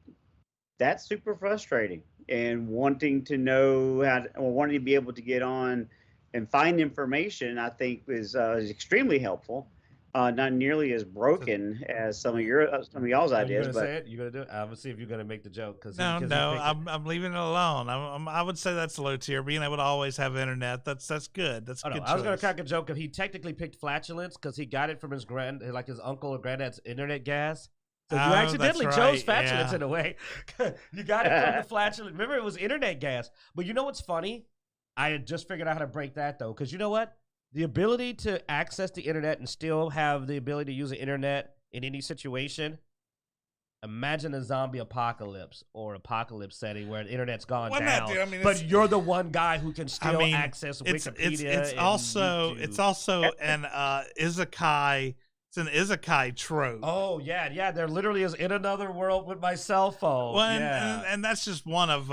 that's super frustrating. And wanting to know or wanting to be able to get on and find information, I think is extremely helpful. Not nearly as broken as some of y'all's Are you ideas, gonna but say it? You gonna do it? I'm gonna see if you're gonna make the joke because No, I'm leaving it alone. I would say that's low tier. Being able to always have internet, that's good. That's a good. I was gonna crack a joke if he technically picked flatulence because he got it from his his uncle or granddad's internet gas. So you accidentally chose flatulence in a way. You got it from the flatulence. Remember, it was internet gas. But you know what's funny? I had just figured out how to break that though, because you know what? The ability to access the internet and still have the ability to use the internet in any situation. Imagine a zombie apocalypse or apocalypse setting where the internet's gone down, but you're the one guy who can still access Wikipedia. It's also an isekai. It's an isekai trope. Oh yeah. There literally is in another world with my cell phone. Well, and that's just one of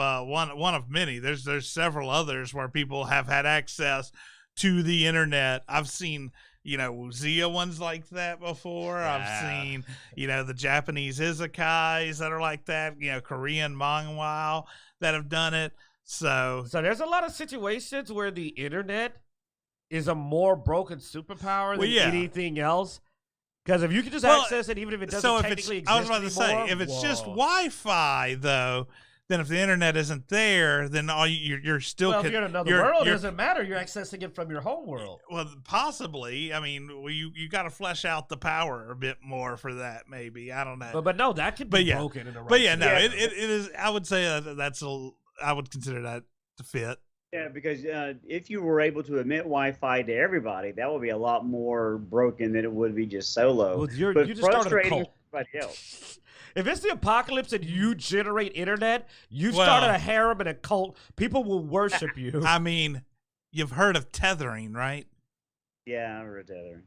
many. There's several others where people have had access to the internet. I've seen, Zia ones like that before. Yeah. I've seen, the Japanese izakais that are like that, Korean manhwa that have done it. So there's a lot of situations where the internet is a more broken superpower than anything else. Because if you can just access it, even if it doesn't technically exist I was about to say, if it's just Wi-Fi, though, then if the internet isn't there, then you're still. Well, if you're in another world, it doesn't matter. You're accessing it from your home world. Well, possibly. I mean, you got to flesh out the power a bit more for that. Maybe I don't know. But no, that could be broken in a right. But yeah, no, it is. I would say I would consider that to fit. Yeah, because if you were able to emit Wi-Fi to everybody, that would be a lot more broken than it would be just solo. Well, you just started a cult. Else. If it's the apocalypse and you generate internet, you started a harem and a cult. People will worship you. I mean, you've heard of tethering, right? Yeah, I've heard of tethering.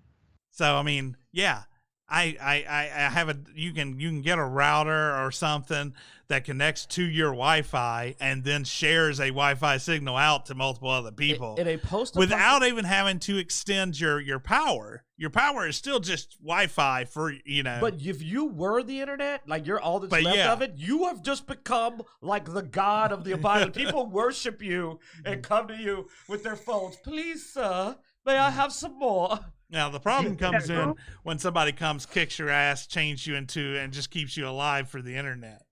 So I mean, yeah. I have you can get a router or something that connects to your Wi-Fi and then shares a Wi-Fi signal out to multiple other people in a without even having to extend your power. Your power is still just Wi-Fi for But if you were the internet, like you're all that's left of it, you have just become like the god of the apocalypse. People worship you and come to you with their phones. Please, sir, may I have some more? Now, the problem comes in when somebody comes, kicks your ass, changes you into, and just keeps you alive for the internet.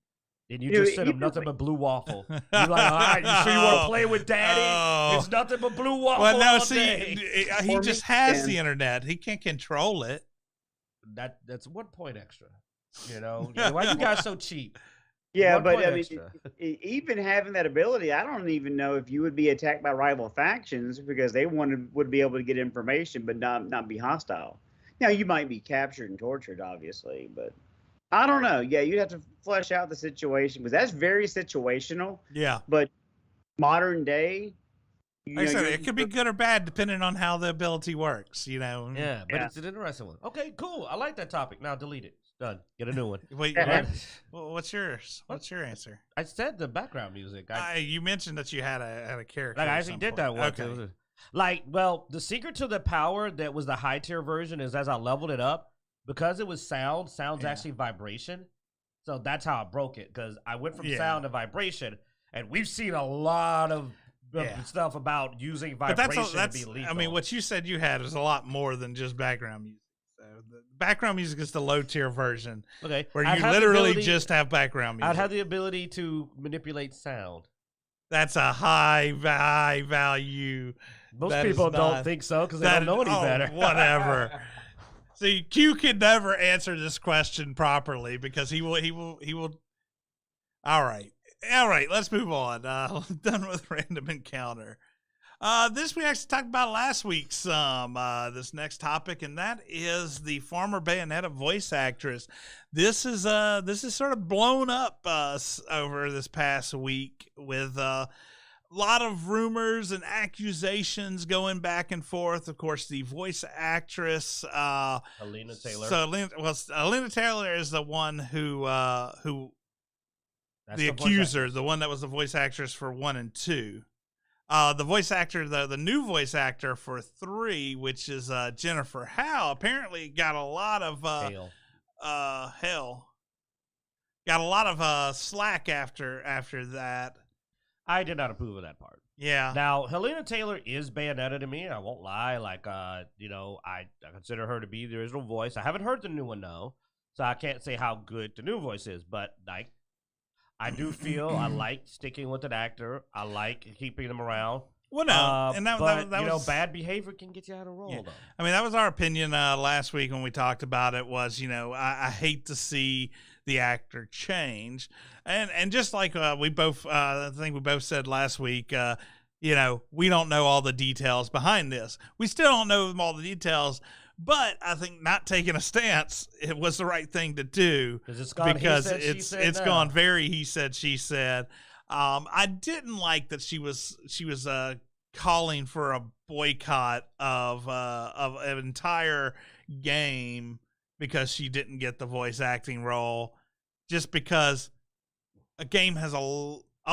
And you just send them nothing but blue waffle. You're like, all right, you sure you want to play with daddy? Oh. It's nothing but blue waffle all day. He just has the internet. He can't control it. That's 1 point extra. Why you guys so cheap? Yeah, but I mean, even having that ability, I don't even know if you would be attacked by rival factions because they would be able to get information, but not be hostile. Now, you might be captured and tortured, obviously, but I don't know. Yeah, you'd have to flesh out the situation because that's very situational. Yeah. But modern day, like I said, it could be good or bad depending on how the ability works. Yeah, but it's an interesting one. Okay, cool. I like that topic. Now delete it. Done. Get a new one. Wait, what's yours? What's your answer? I said the background music. You mentioned that you had a character. Like I actually did that one. Okay. The secret to the power that was the high tier version is as I leveled it up, because it was sound's actually vibration. So that's how I broke it, because I went from sound to vibration, and we've seen a lot of stuff about using vibration to be lethal. I mean, what you said you had is a lot more than just background music. The background music is the low tier version. Okay. Where you literally just have background music. I'd have the ability to manipulate sound. That's a high value. Most people don't think so because they don't know any better. Whatever. See, Q could never answer this question properly because he will. All right. Let's move on. Done with random encounter. This we actually talked about last week some, this next topic, and that is the former Bayonetta voice actress. This is sort of blown up over this past week with a lot of rumors and accusations going back and forth. Of course, the voice actress, Helena Taylor. So, Helena Taylor is the one who the accuser, the one that was the voice actress for 1 and 2. The voice actor, the new voice actor for 3, which is Jennifer Howe, apparently got a lot of got a lot of slack after that. I did not approve of that part. Yeah. Now, Helena Taylor is Bayonetta to me. I won't lie. Like, I consider her to be the original voice. I haven't heard the new one though, so I can't say how good the new voice is. But like, I do feel I like sticking with an actor. I like keeping them around. Well, no, and that was, bad behavior can get you out of role. Yeah. Though. I mean, that was our opinion last week when we talked about it. Was I hate to see the actor change, and just like we both, I think we both said last week. We don't know all the details behind this. We still don't know all the details. But I think not taking a stance, it was the right thing to do because it's gone very he said she said. I didn't like that she was calling for a boycott of an entire game because she didn't get the voice acting role, just because a game has a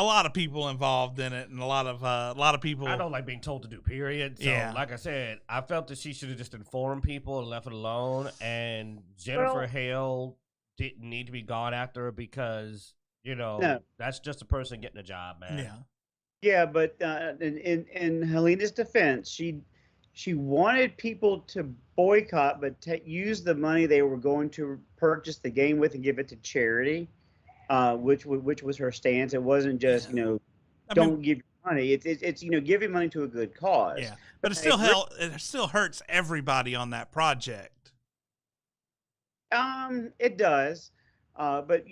lot of people involved in it, and a lot of people. I don't like being told to do. Period. So, like I said, I felt that she should have just informed people and left it alone. And Jennifer Hale didn't need to be gone after because that's just a person getting a job, man. Yeah. Yeah, but in Helena's defense, she wanted people to boycott, but use the money they were going to purchase the game with and give it to charity. Which was her stance. It wasn't just don't give money. It's giving money to a good cause. Yeah, but it still hurts everybody on that project. It does, but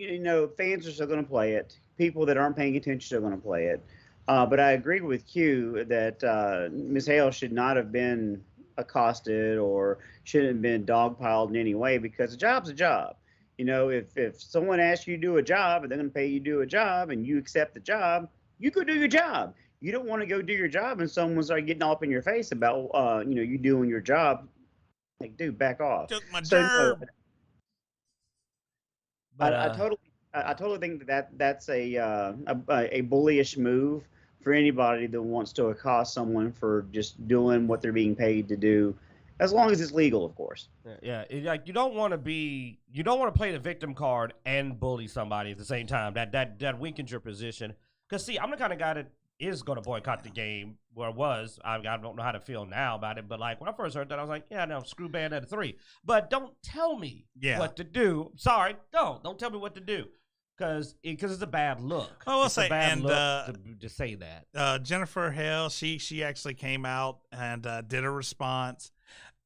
fans are still going to play it. People that aren't paying attention are going to play it. But I agree with Q that Ms. Hale should not have been accosted or shouldn't have been dogpiled in any way, because a job's a job. If someone asks you to do a job and they're going to pay you to do a job and you accept the job, you go do your job. You don't want to go do your job and someone's getting all up in your face about, you doing your job. Like, dude, back off. Took my job. But I totally think that's a bullyish move for anybody that wants to accost someone for just doing what they're being paid to do. As long as it's legal, of course. Yeah. Like, you don't want to play the victim card and bully somebody at the same time. That weakens your position. Because, see, I'm the kind of guy that is going to boycott the game, where it was. I don't know how to feel now about it. But, like, when I first heard that, I was like, yeah, no, screw Bayonetta 3. But don't tell me what to do. Sorry, don't tell me what to do. Because it's a bad look. I will say, and to say that. Jennifer Hale, she actually came out and did a response.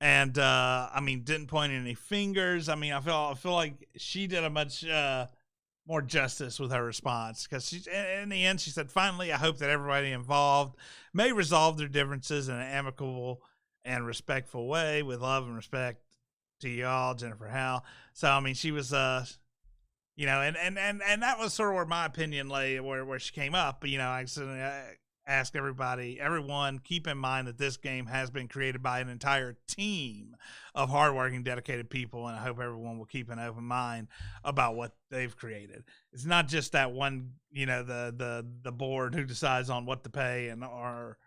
And didn't point any fingers. I mean, I feel like she did a much more justice with her response, because in the end she said, "Finally, I hope that everybody involved may resolve their differences in an amicable and respectful way, with love and respect to y'all, Jennifer Howe." So I mean, she was and that was sort of where my opinion lay, where she came up. But I ask everyone, keep in mind that this game has been created by an entire team of hardworking, dedicated people, and I hope everyone will keep an open mind about what they've created. It's not just that one, the board who decides on what to pay or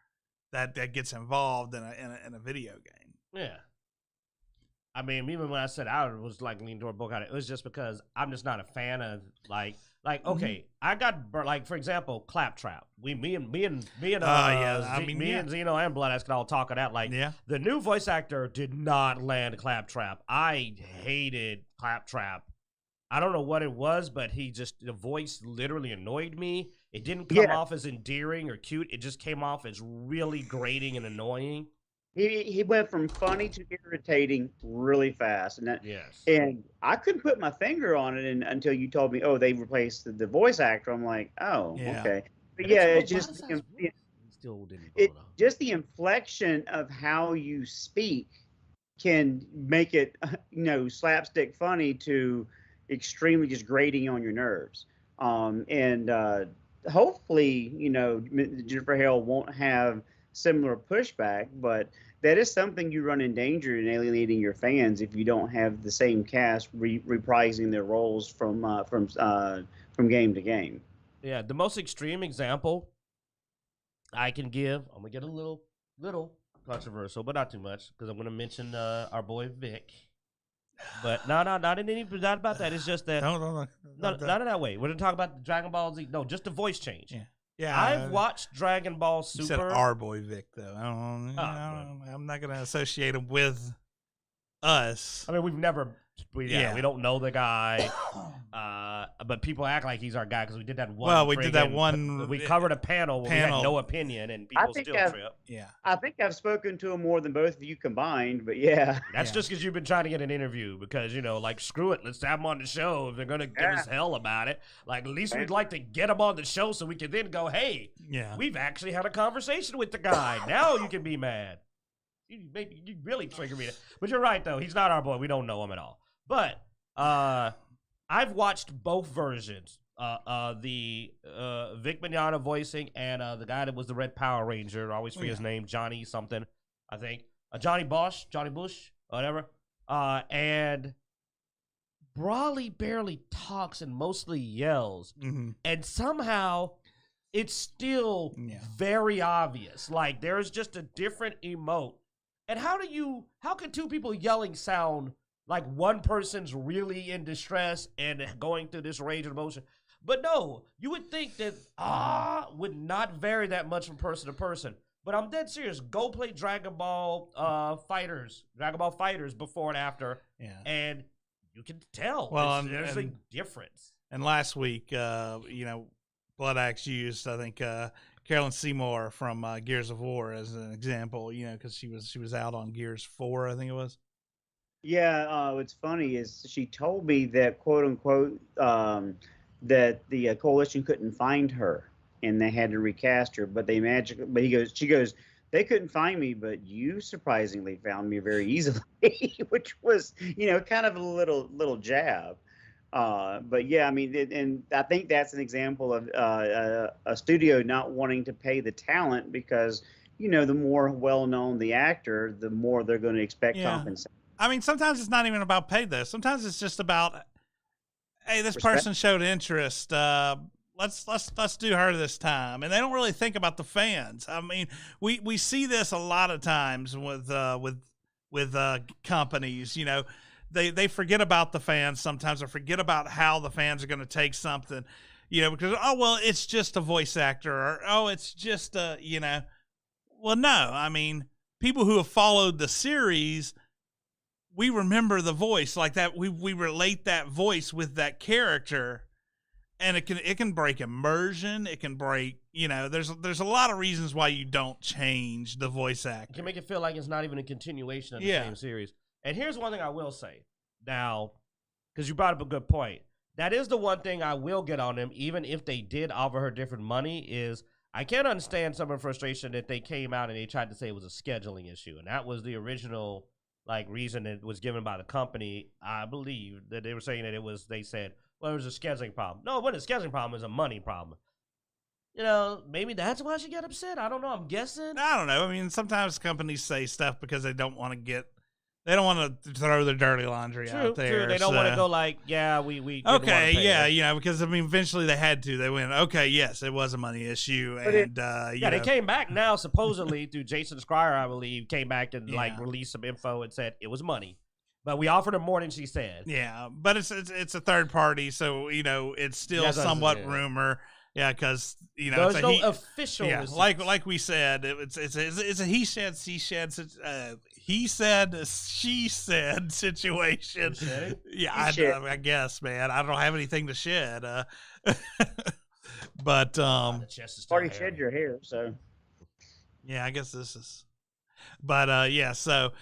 that gets involved in a video game. Yeah. I mean, even when I said I was like leaning toward boycott, it was just because I'm just not a fan of okay, I got for example, Claptrap. Me and Xeno and Bloodaxe can all talk of that. The new voice actor did not land Claptrap. I hated Claptrap. I don't know what it was, but the voice literally annoyed me. It didn't come off as endearing or cute. It just came off as really grating and annoying. He went from funny to irritating really fast, and I couldn't put my finger on it until you told me, they replaced the voice actor. I'm like, okay, but it's just still didn't. Just the inflection of how you speak can make it, slapstick funny to extremely just grating on your nerves. And hopefully, Jennifer Hale won't have similar pushback, but that is something you run in danger in alienating your fans if you don't have the same cast reprising their roles from game to game. Yeah, the most extreme example I can give, I'm gonna get a little controversial, but not too much, because I'm gonna mention our boy Vic. But not about that. It's just that not in that way. We're gonna talk about Dragon Ball Z. No, just the voice change. Yeah. I've watched Dragon Ball Super. You said our boy Vic, though. I'm not gonna associate him with us. I mean, we've never. We don't know the guy, but people act like he's our guy because we did that one. Well, we did that one. We covered a panel where we had no opinion, and people still trip. Yeah, I think I've spoken to him more than both of you combined, but yeah. That's just because you've been trying to get an interview because, screw it, let's have him on the show if they're going to give us hell about it. Like, at least we'd like to get him on the show so we can then go, hey, we've actually had a conversation with the guy. Now you can be mad. You really trigger me. But you're right, though. He's not our boy. We don't know him at all. But I've watched both versions. The Vic Mignogna voicing and the guy that was the Red Power Ranger. I always forget his name. Johnny something, I think. Johnny Bush, whatever. And Brawley barely talks and mostly yells. Mm-hmm. And somehow it's still very obvious. Like, there's just a different emote. And how can two people yelling sound like one person's really in distress and going through this rage of emotion? But no, you would think that would not vary that much from person to person. But I'm dead serious. Go play Dragon Ball Fighters before and after, and you can tell there's a difference. And last week, Bloodaxe used, I think, Carolyn Seymour from Gears of War as an example, because she was out on Gears 4, I think it was. Yeah, what's funny is she told me that, quote unquote, that the coalition couldn't find her and they had to recast her, but she goes, they couldn't find me, but you surprisingly found me very easily, which was, kind of a little jab. But yeah, I mean, and I think that's an example of a studio not wanting to pay the talent because, the more well-known the actor, the more they're going to expect compensation. I mean, sometimes it's not even about pay, though. Sometimes it's just about, hey, this person showed interest. Let's do her this time, and they don't really think about the fans. I mean, we see this a lot of times with companies. They forget about the fans sometimes, or forget about how the fans are going to take something. Because it's just a voice actor, or it's just a Well, no, I mean, people who have followed the series, we remember the voice like that. We relate that voice with that character, and it can break immersion. It can break, there's a lot of reasons why you don't change the voice actor. It can make it feel like it's not even a continuation of the same series. And here's one thing I will say now, because you brought up a good point. That is the one thing I will get on them, even if they did offer her different money, is I can't understand some of the frustration that they came out and they tried to say it was a scheduling issue. And that was the original reason it was given by the company. I believe that they were saying that they said, well, it was a scheduling problem. No, it wasn't a scheduling problem, it was a money problem. Maybe that's why she got upset. I don't know. I'm guessing. I don't know. I mean, sometimes companies say stuff because they don't want to throw their dirty laundry out there. True. They don't want to go we okay, because I mean, eventually they had to. They went, okay, yes, it was a money issue, and they came back now supposedly through Jason Schreier, I believe, came back and released some info and said it was money, but we offered her more than she said. Yeah, but it's a third party, so it's still somewhat rumor. Yeah, because there's no official. Yeah, like we said, it's a he said, she said, he said, she said situation. Yeah, I guess, man, I don't have anything to shed. But already shed your hair, so yeah, I guess this is. But so.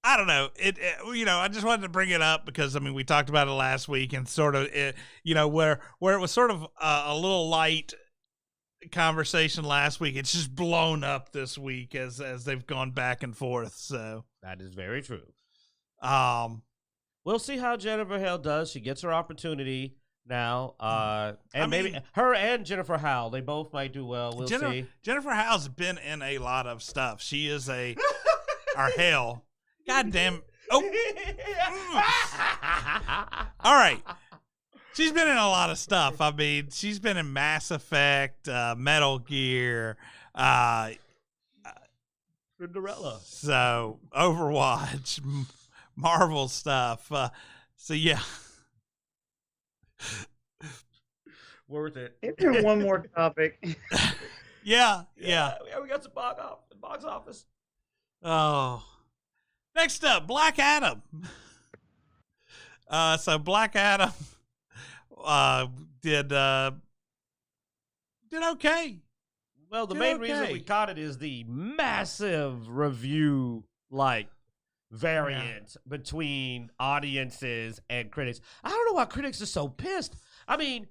I don't know. I just wanted to bring it up because, I mean, we talked about it last week and sort of, where it was sort of a little light conversation last week. It's just blown up this week as they've gone back and forth. So that is very true. We'll see how Jennifer Hale does. She gets her opportunity now. And maybe her and Jennifer Howell, they both might do well. We'll see. Jennifer Howell's been in a lot of stuff. She is our Hale. God damn. Oh. All right. She's been in a lot of stuff. I mean, she's been in Mass Effect, Metal Gear, Cinderella. So Overwatch, Marvel stuff. So yeah. Worth it. Is there one more topic? Yeah. We got some box office. Oh. Next up, Black Adam. So Black Adam did okay. Well, the main reason we caught it is the massive review variant between audiences and critics. I don't know why critics are so pissed. I mean,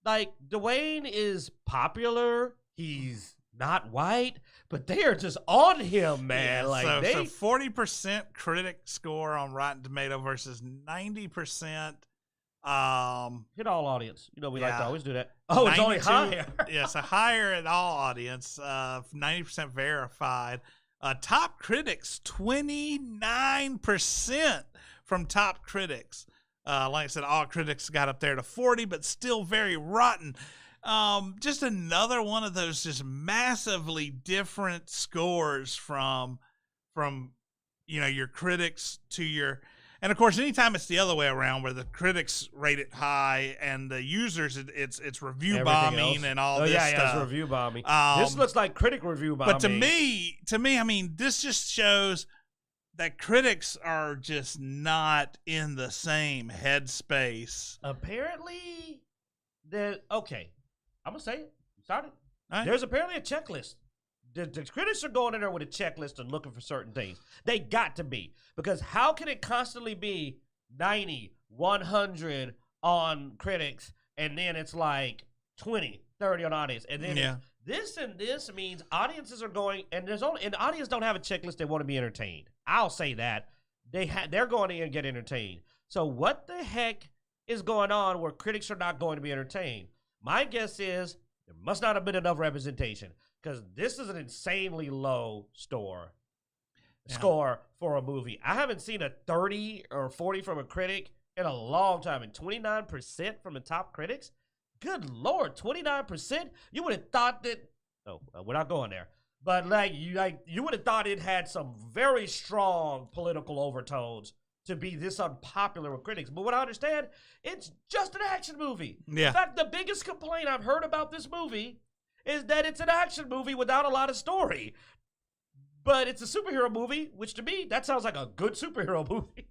Dwayne is popular. He's not white, but they are just on him, man. Yeah, so 40% critic score on Rotten Tomato versus 90%. Hit all audience. You know, we like to always do that. Oh, it's only higher. Yes, a higher at all audience. 90% verified. Top critics, 29% from top critics. Like I said, all critics got up there to 40, but still very rotten. Just another one of those just massively different scores from your critics to your. And of course, anytime it's the other way around, where the critics rate it high and the users, it's review bombing and all this stuff. Yeah, it's review bombing. This looks like critic review bombing. But to me, I mean, this just shows that critics are just not in the same headspace. Apparently, okay. I'm gonna say it. Started. Right. There's apparently a checklist. The critics are going in there with a checklist and looking for certain things. They got to be. Because how can it constantly be 90, 100 on critics, and then it's 20, 30 on audience? And then this and this means audiences are going, and the audience don't have a checklist. They want to be entertained. I'll say that. They're going in and get entertained. So what the heck is going on where critics are not going to be entertained? My guess is there must not have been enough representation. Because this is an insanely low score for a movie. I haven't seen a 30 or 40 from a critic in a long time. And 29% from the top critics? Good Lord, 29%? You would have thought that... No, we're not going there. But you would have thought it had some very strong political overtones to be this unpopular with critics. But what I understand, it's just an action movie. Yeah. In fact, the biggest complaint I've heard about this movie is that it's an action movie without a lot of story. But it's a superhero movie, which to me, that sounds like a good superhero movie.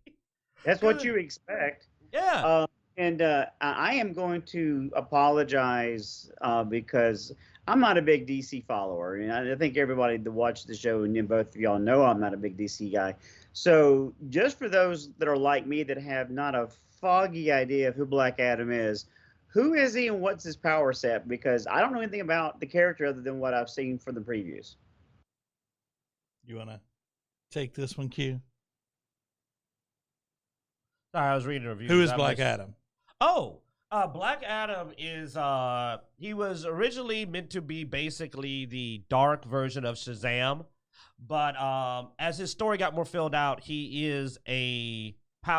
That's what you expect. Yeah. And I am going to apologize because I'm not a big DC follower. And I think everybody that watched the show, and both of y'all know I'm not a big DC guy. So just for those that are like me that have not a foggy idea of who Black Adam is, who is he and what's his power set? Because I don't know anything about the character other than what I've seen from the previews. You want to take this one, Q? Sorry, I was reading a review. Who is Black Adam? Oh, Black Adam is, he was originally meant to be basically the dark version of Shazam. But as his story got more filled out, he is a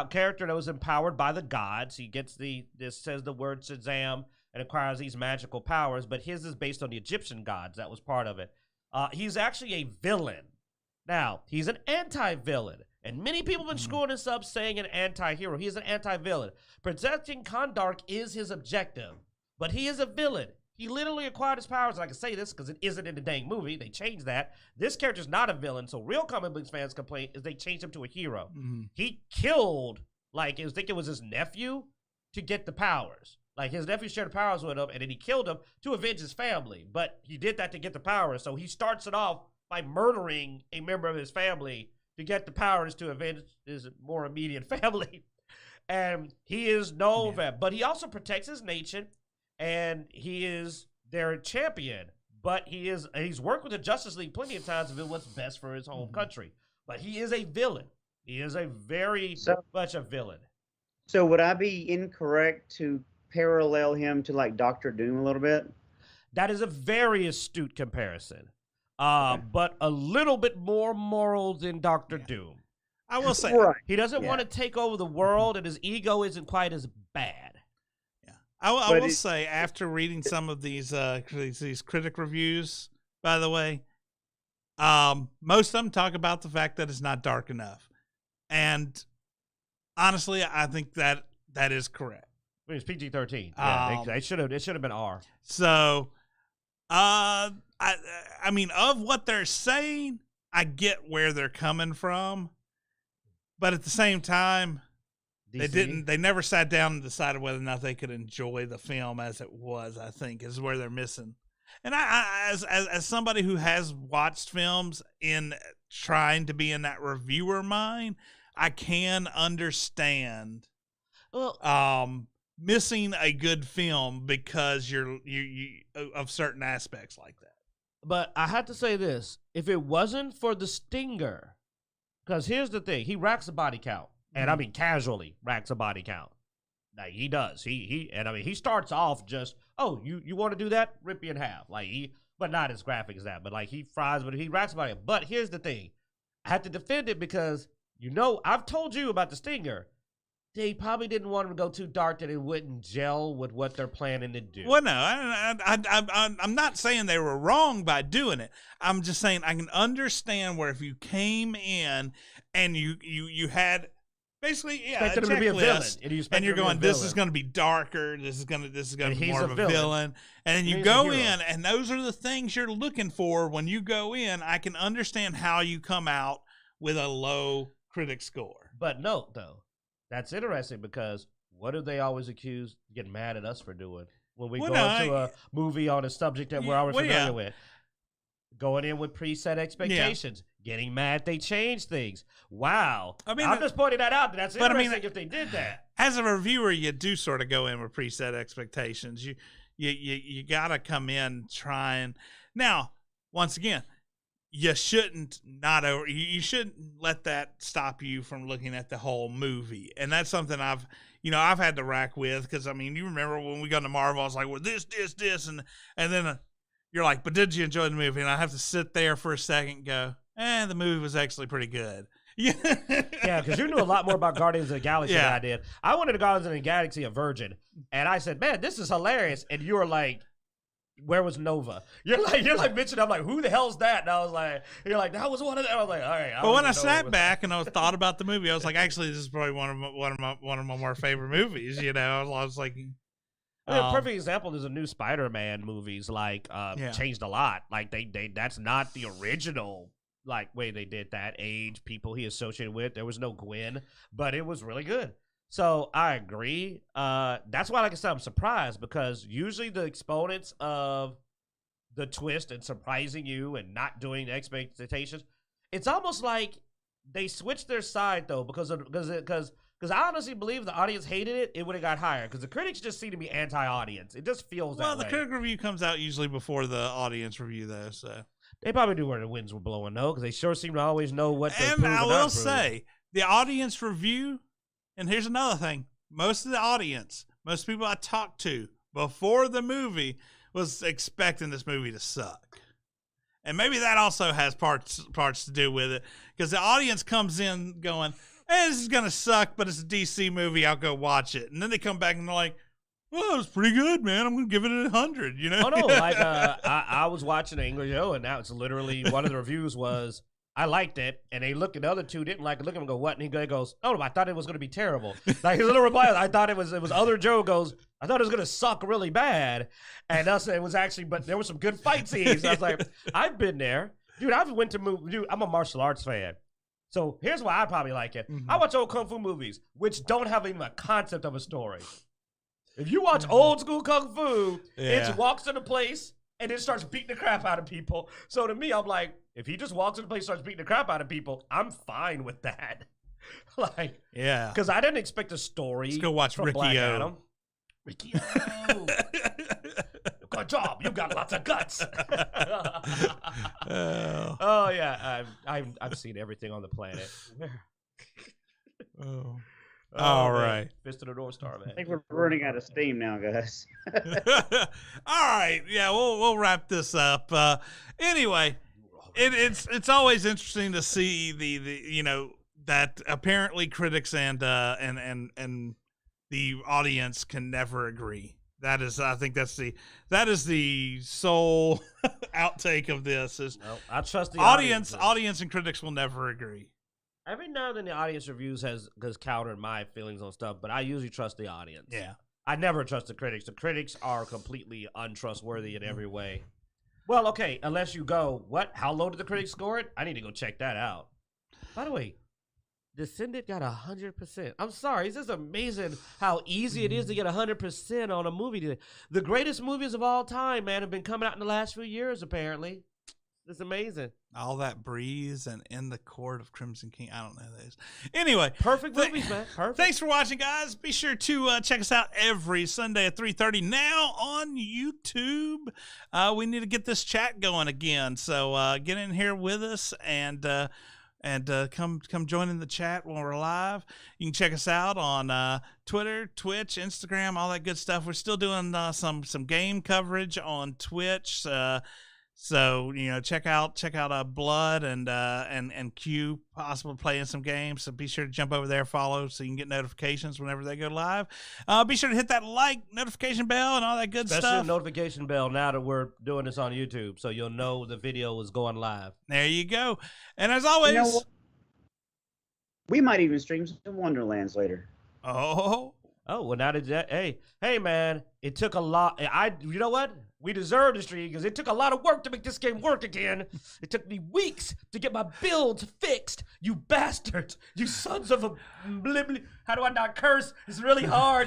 character that was empowered by the gods. He gets this says the word Shazam and acquires these magical powers, but his is based on the Egyptian gods. That was part of it. He's actually a villain. Now, he's an anti-villain, and many people have been screwing this up saying an anti-hero. He is an anti-villain. Protecting Kondark is his objective, but he is a villain. He literally acquired his powers, and I can say this because it isn't in the dang movie. They changed that. This character's not a villain, so real comic books fans' complaint is they changed him to a hero. Mm-hmm. He killed, I think it was his nephew, to get the powers. His nephew shared the powers with him, and then he killed him to avenge his family. But he did that to get the powers, so he starts it off by murdering a member of his family to get the powers to avenge his more immediate family. And he is known for that. But he also protects his nation. And he is their champion. but he's worked with the Justice League plenty of times if it what's best for his home country. But he is a villain. He is a very much a villain. So would I be incorrect to parallel him to like Doctor Doom a little bit? That is a very astute comparison. But a little bit more moral than Doctor Doom. I will say he doesn't want to take over the world, and his ego isn't quite as bad. Yeah, I will say after reading some of these critic reviews, by the way, most of them talk about the fact that it's not dark enough, and honestly, I think that is correct. I mean, it's PG-13. Yeah, it should have been R. So, I mean, of what they're saying, I get where they're coming from. But at the same time, they never sat down and decided whether or not they could enjoy the film as it was, I think, is where they're missing. And I as somebody who has watched films in trying to be in that reviewer mind, I can understand missing a good film because you of certain aspects like that. But I have to say this. If it wasn't for the stinger... Because here's the thing, he racks a body count, and I mean casually racks a body count. Like he does. He starts off just, oh, you want to do that? Rip you in half. But not as graphic as that. But like he fries, but he racks a body count. But here's the thing, I have to defend it because I've told you about the stinger. They probably didn't want him to go too dark that it wouldn't gel with what they're planning to do. Well, no, I'm not saying they were wrong by doing it. I'm just saying I can understand where if you came in and you had basically expected him to be a villain, and you're going, this is going to be darker, this is going to be more of a villain, and then you go in, and those are the things you're looking for when you go in. I can understand how you come out with a low critic score. But note though. That's interesting because what do they always accuse, getting mad at us for doing when we go into a movie on a subject that we're already familiar with? Going in with preset expectations, getting mad they change things. Wow. I mean, I'm just pointing that out. That's interesting if they did that. As a reviewer, you do sort of go in with preset expectations. You got to come in trying. Now, once again, you shouldn't let that stop you from looking at the whole movie. And that's something I've had to rack with because, I mean, you remember when we got to Marvel, I was like, well, this, and then you're like, but did you enjoy the movie? And I have to sit there for a second and go, the movie was actually pretty good. Yeah, because you knew a lot more about Guardians of the Galaxy than I did. I wanted the Guardians of the Galaxy a virgin, and I said, man, this is hilarious. And you were like, where was Nova? You're like mentioning. I'm like, who the hell's that? And I was like, you're like, that was one of them. I was like, all right. But when I sat back and I thought about the movie, I was like, actually, this is probably one of my more favorite movies. I was like, a perfect example is the new Spider-Man movies. Changed a lot. Like they that's not the original way they did that age people he associated with. There was no Gwen, but it was really good. So I agree. That's why, like I said, I'm surprised because usually the exponents of the twist and surprising you and not doing the expectations, it's almost like they switched their side though because I honestly believe the audience hated it, it would have got higher because the critics just seem to be anti-audience. It just feels that way. Well, the critic review comes out usually before the audience review though, so they probably knew where the winds were blowing though because they sure seem to always know what to prove. And I will say the audience review. And here's another thing. Most of the audience, most people I talked to before the movie was expecting this movie to suck. And maybe that also has parts to do with it. Because the audience comes in going, this is going to suck, but it's a DC movie. I'll go watch it. And then they come back and they're like, well, it was pretty good, man. I'm going to give it 100, Oh, no. I was watching Angry Joe, and now it's literally one of the reviews was, I liked it, and they look at the other two, didn't like it, look at him and go, what? And he goes, oh, I thought it was going to be terrible. Like, his little reply, I thought it was other Joe goes, I thought it was going to suck really bad. And us, it was actually, but there were some good fight scenes. I was like, I've been there. Dude, I've went to movie, dude, I'm a martial arts fan. So here's why I probably like it. I watch old Kung Fu movies, which don't have even a concept of a story. If you watch old school Kung Fu, it walks into place and it starts beating the crap out of people. So to me, I'm like, if he just walks into place and starts beating the crap out of people, I'm fine with that. Because I didn't expect a story. Let's go watch Ricky O. Ricky O. good job. You got lots of guts. Oh. Oh yeah, I've seen everything on the planet. Oh. Oh, All man. right. Fist of the North Star, man. I think we're running out of steam now, guys. All right. Yeah, we'll wrap this up. Anyway, it's always interesting to see the that apparently critics and the audience can never agree. I think that is the sole outtake of this is No, I trust the audience and critics will never agree. Every now and then the audience reviews has countered my feelings on stuff, but I usually trust the audience. Yeah. I never trust the critics. The critics are completely untrustworthy in every way. Well, okay, unless you go, what? How low did the critics score it? I need to go check that out. By the way, Descendant got 100%. I'm sorry, it's just amazing how easy it is to get 100% on a movie. The greatest movies of all time, man, have been coming out in the last few years, apparently. It's amazing. All That Breeze and In the Court of Crimson King. I don't know those. Anyway. Perfect movies, man. Perfect. Thanks for watching, guys. Be sure to check us out every Sunday at 3:30 now on YouTube. We need to get this chat going again. So get in here with us and come join in the chat when we're live. You can check us out on Twitter, Twitch, Instagram, all that good stuff. We're still doing some game coverage on Twitch. So check out Blood and Q possible playing some games. So be sure to jump over there, follow, so you can get notifications whenever they go live. Be sure to hit that notification bell and all that good Especially stuff. Notification bell now that we're doing this on YouTube, so you'll know the video is going live. There you go. And as always, we might even stream some Wonderlands later. Oh, well, now that hey, man, it took a lot. You know what? We deserve the stream because it took a lot of work to make this game work again. It took me weeks to get my builds fixed. You bastards! You sons of a... How do I not curse? It's really hard.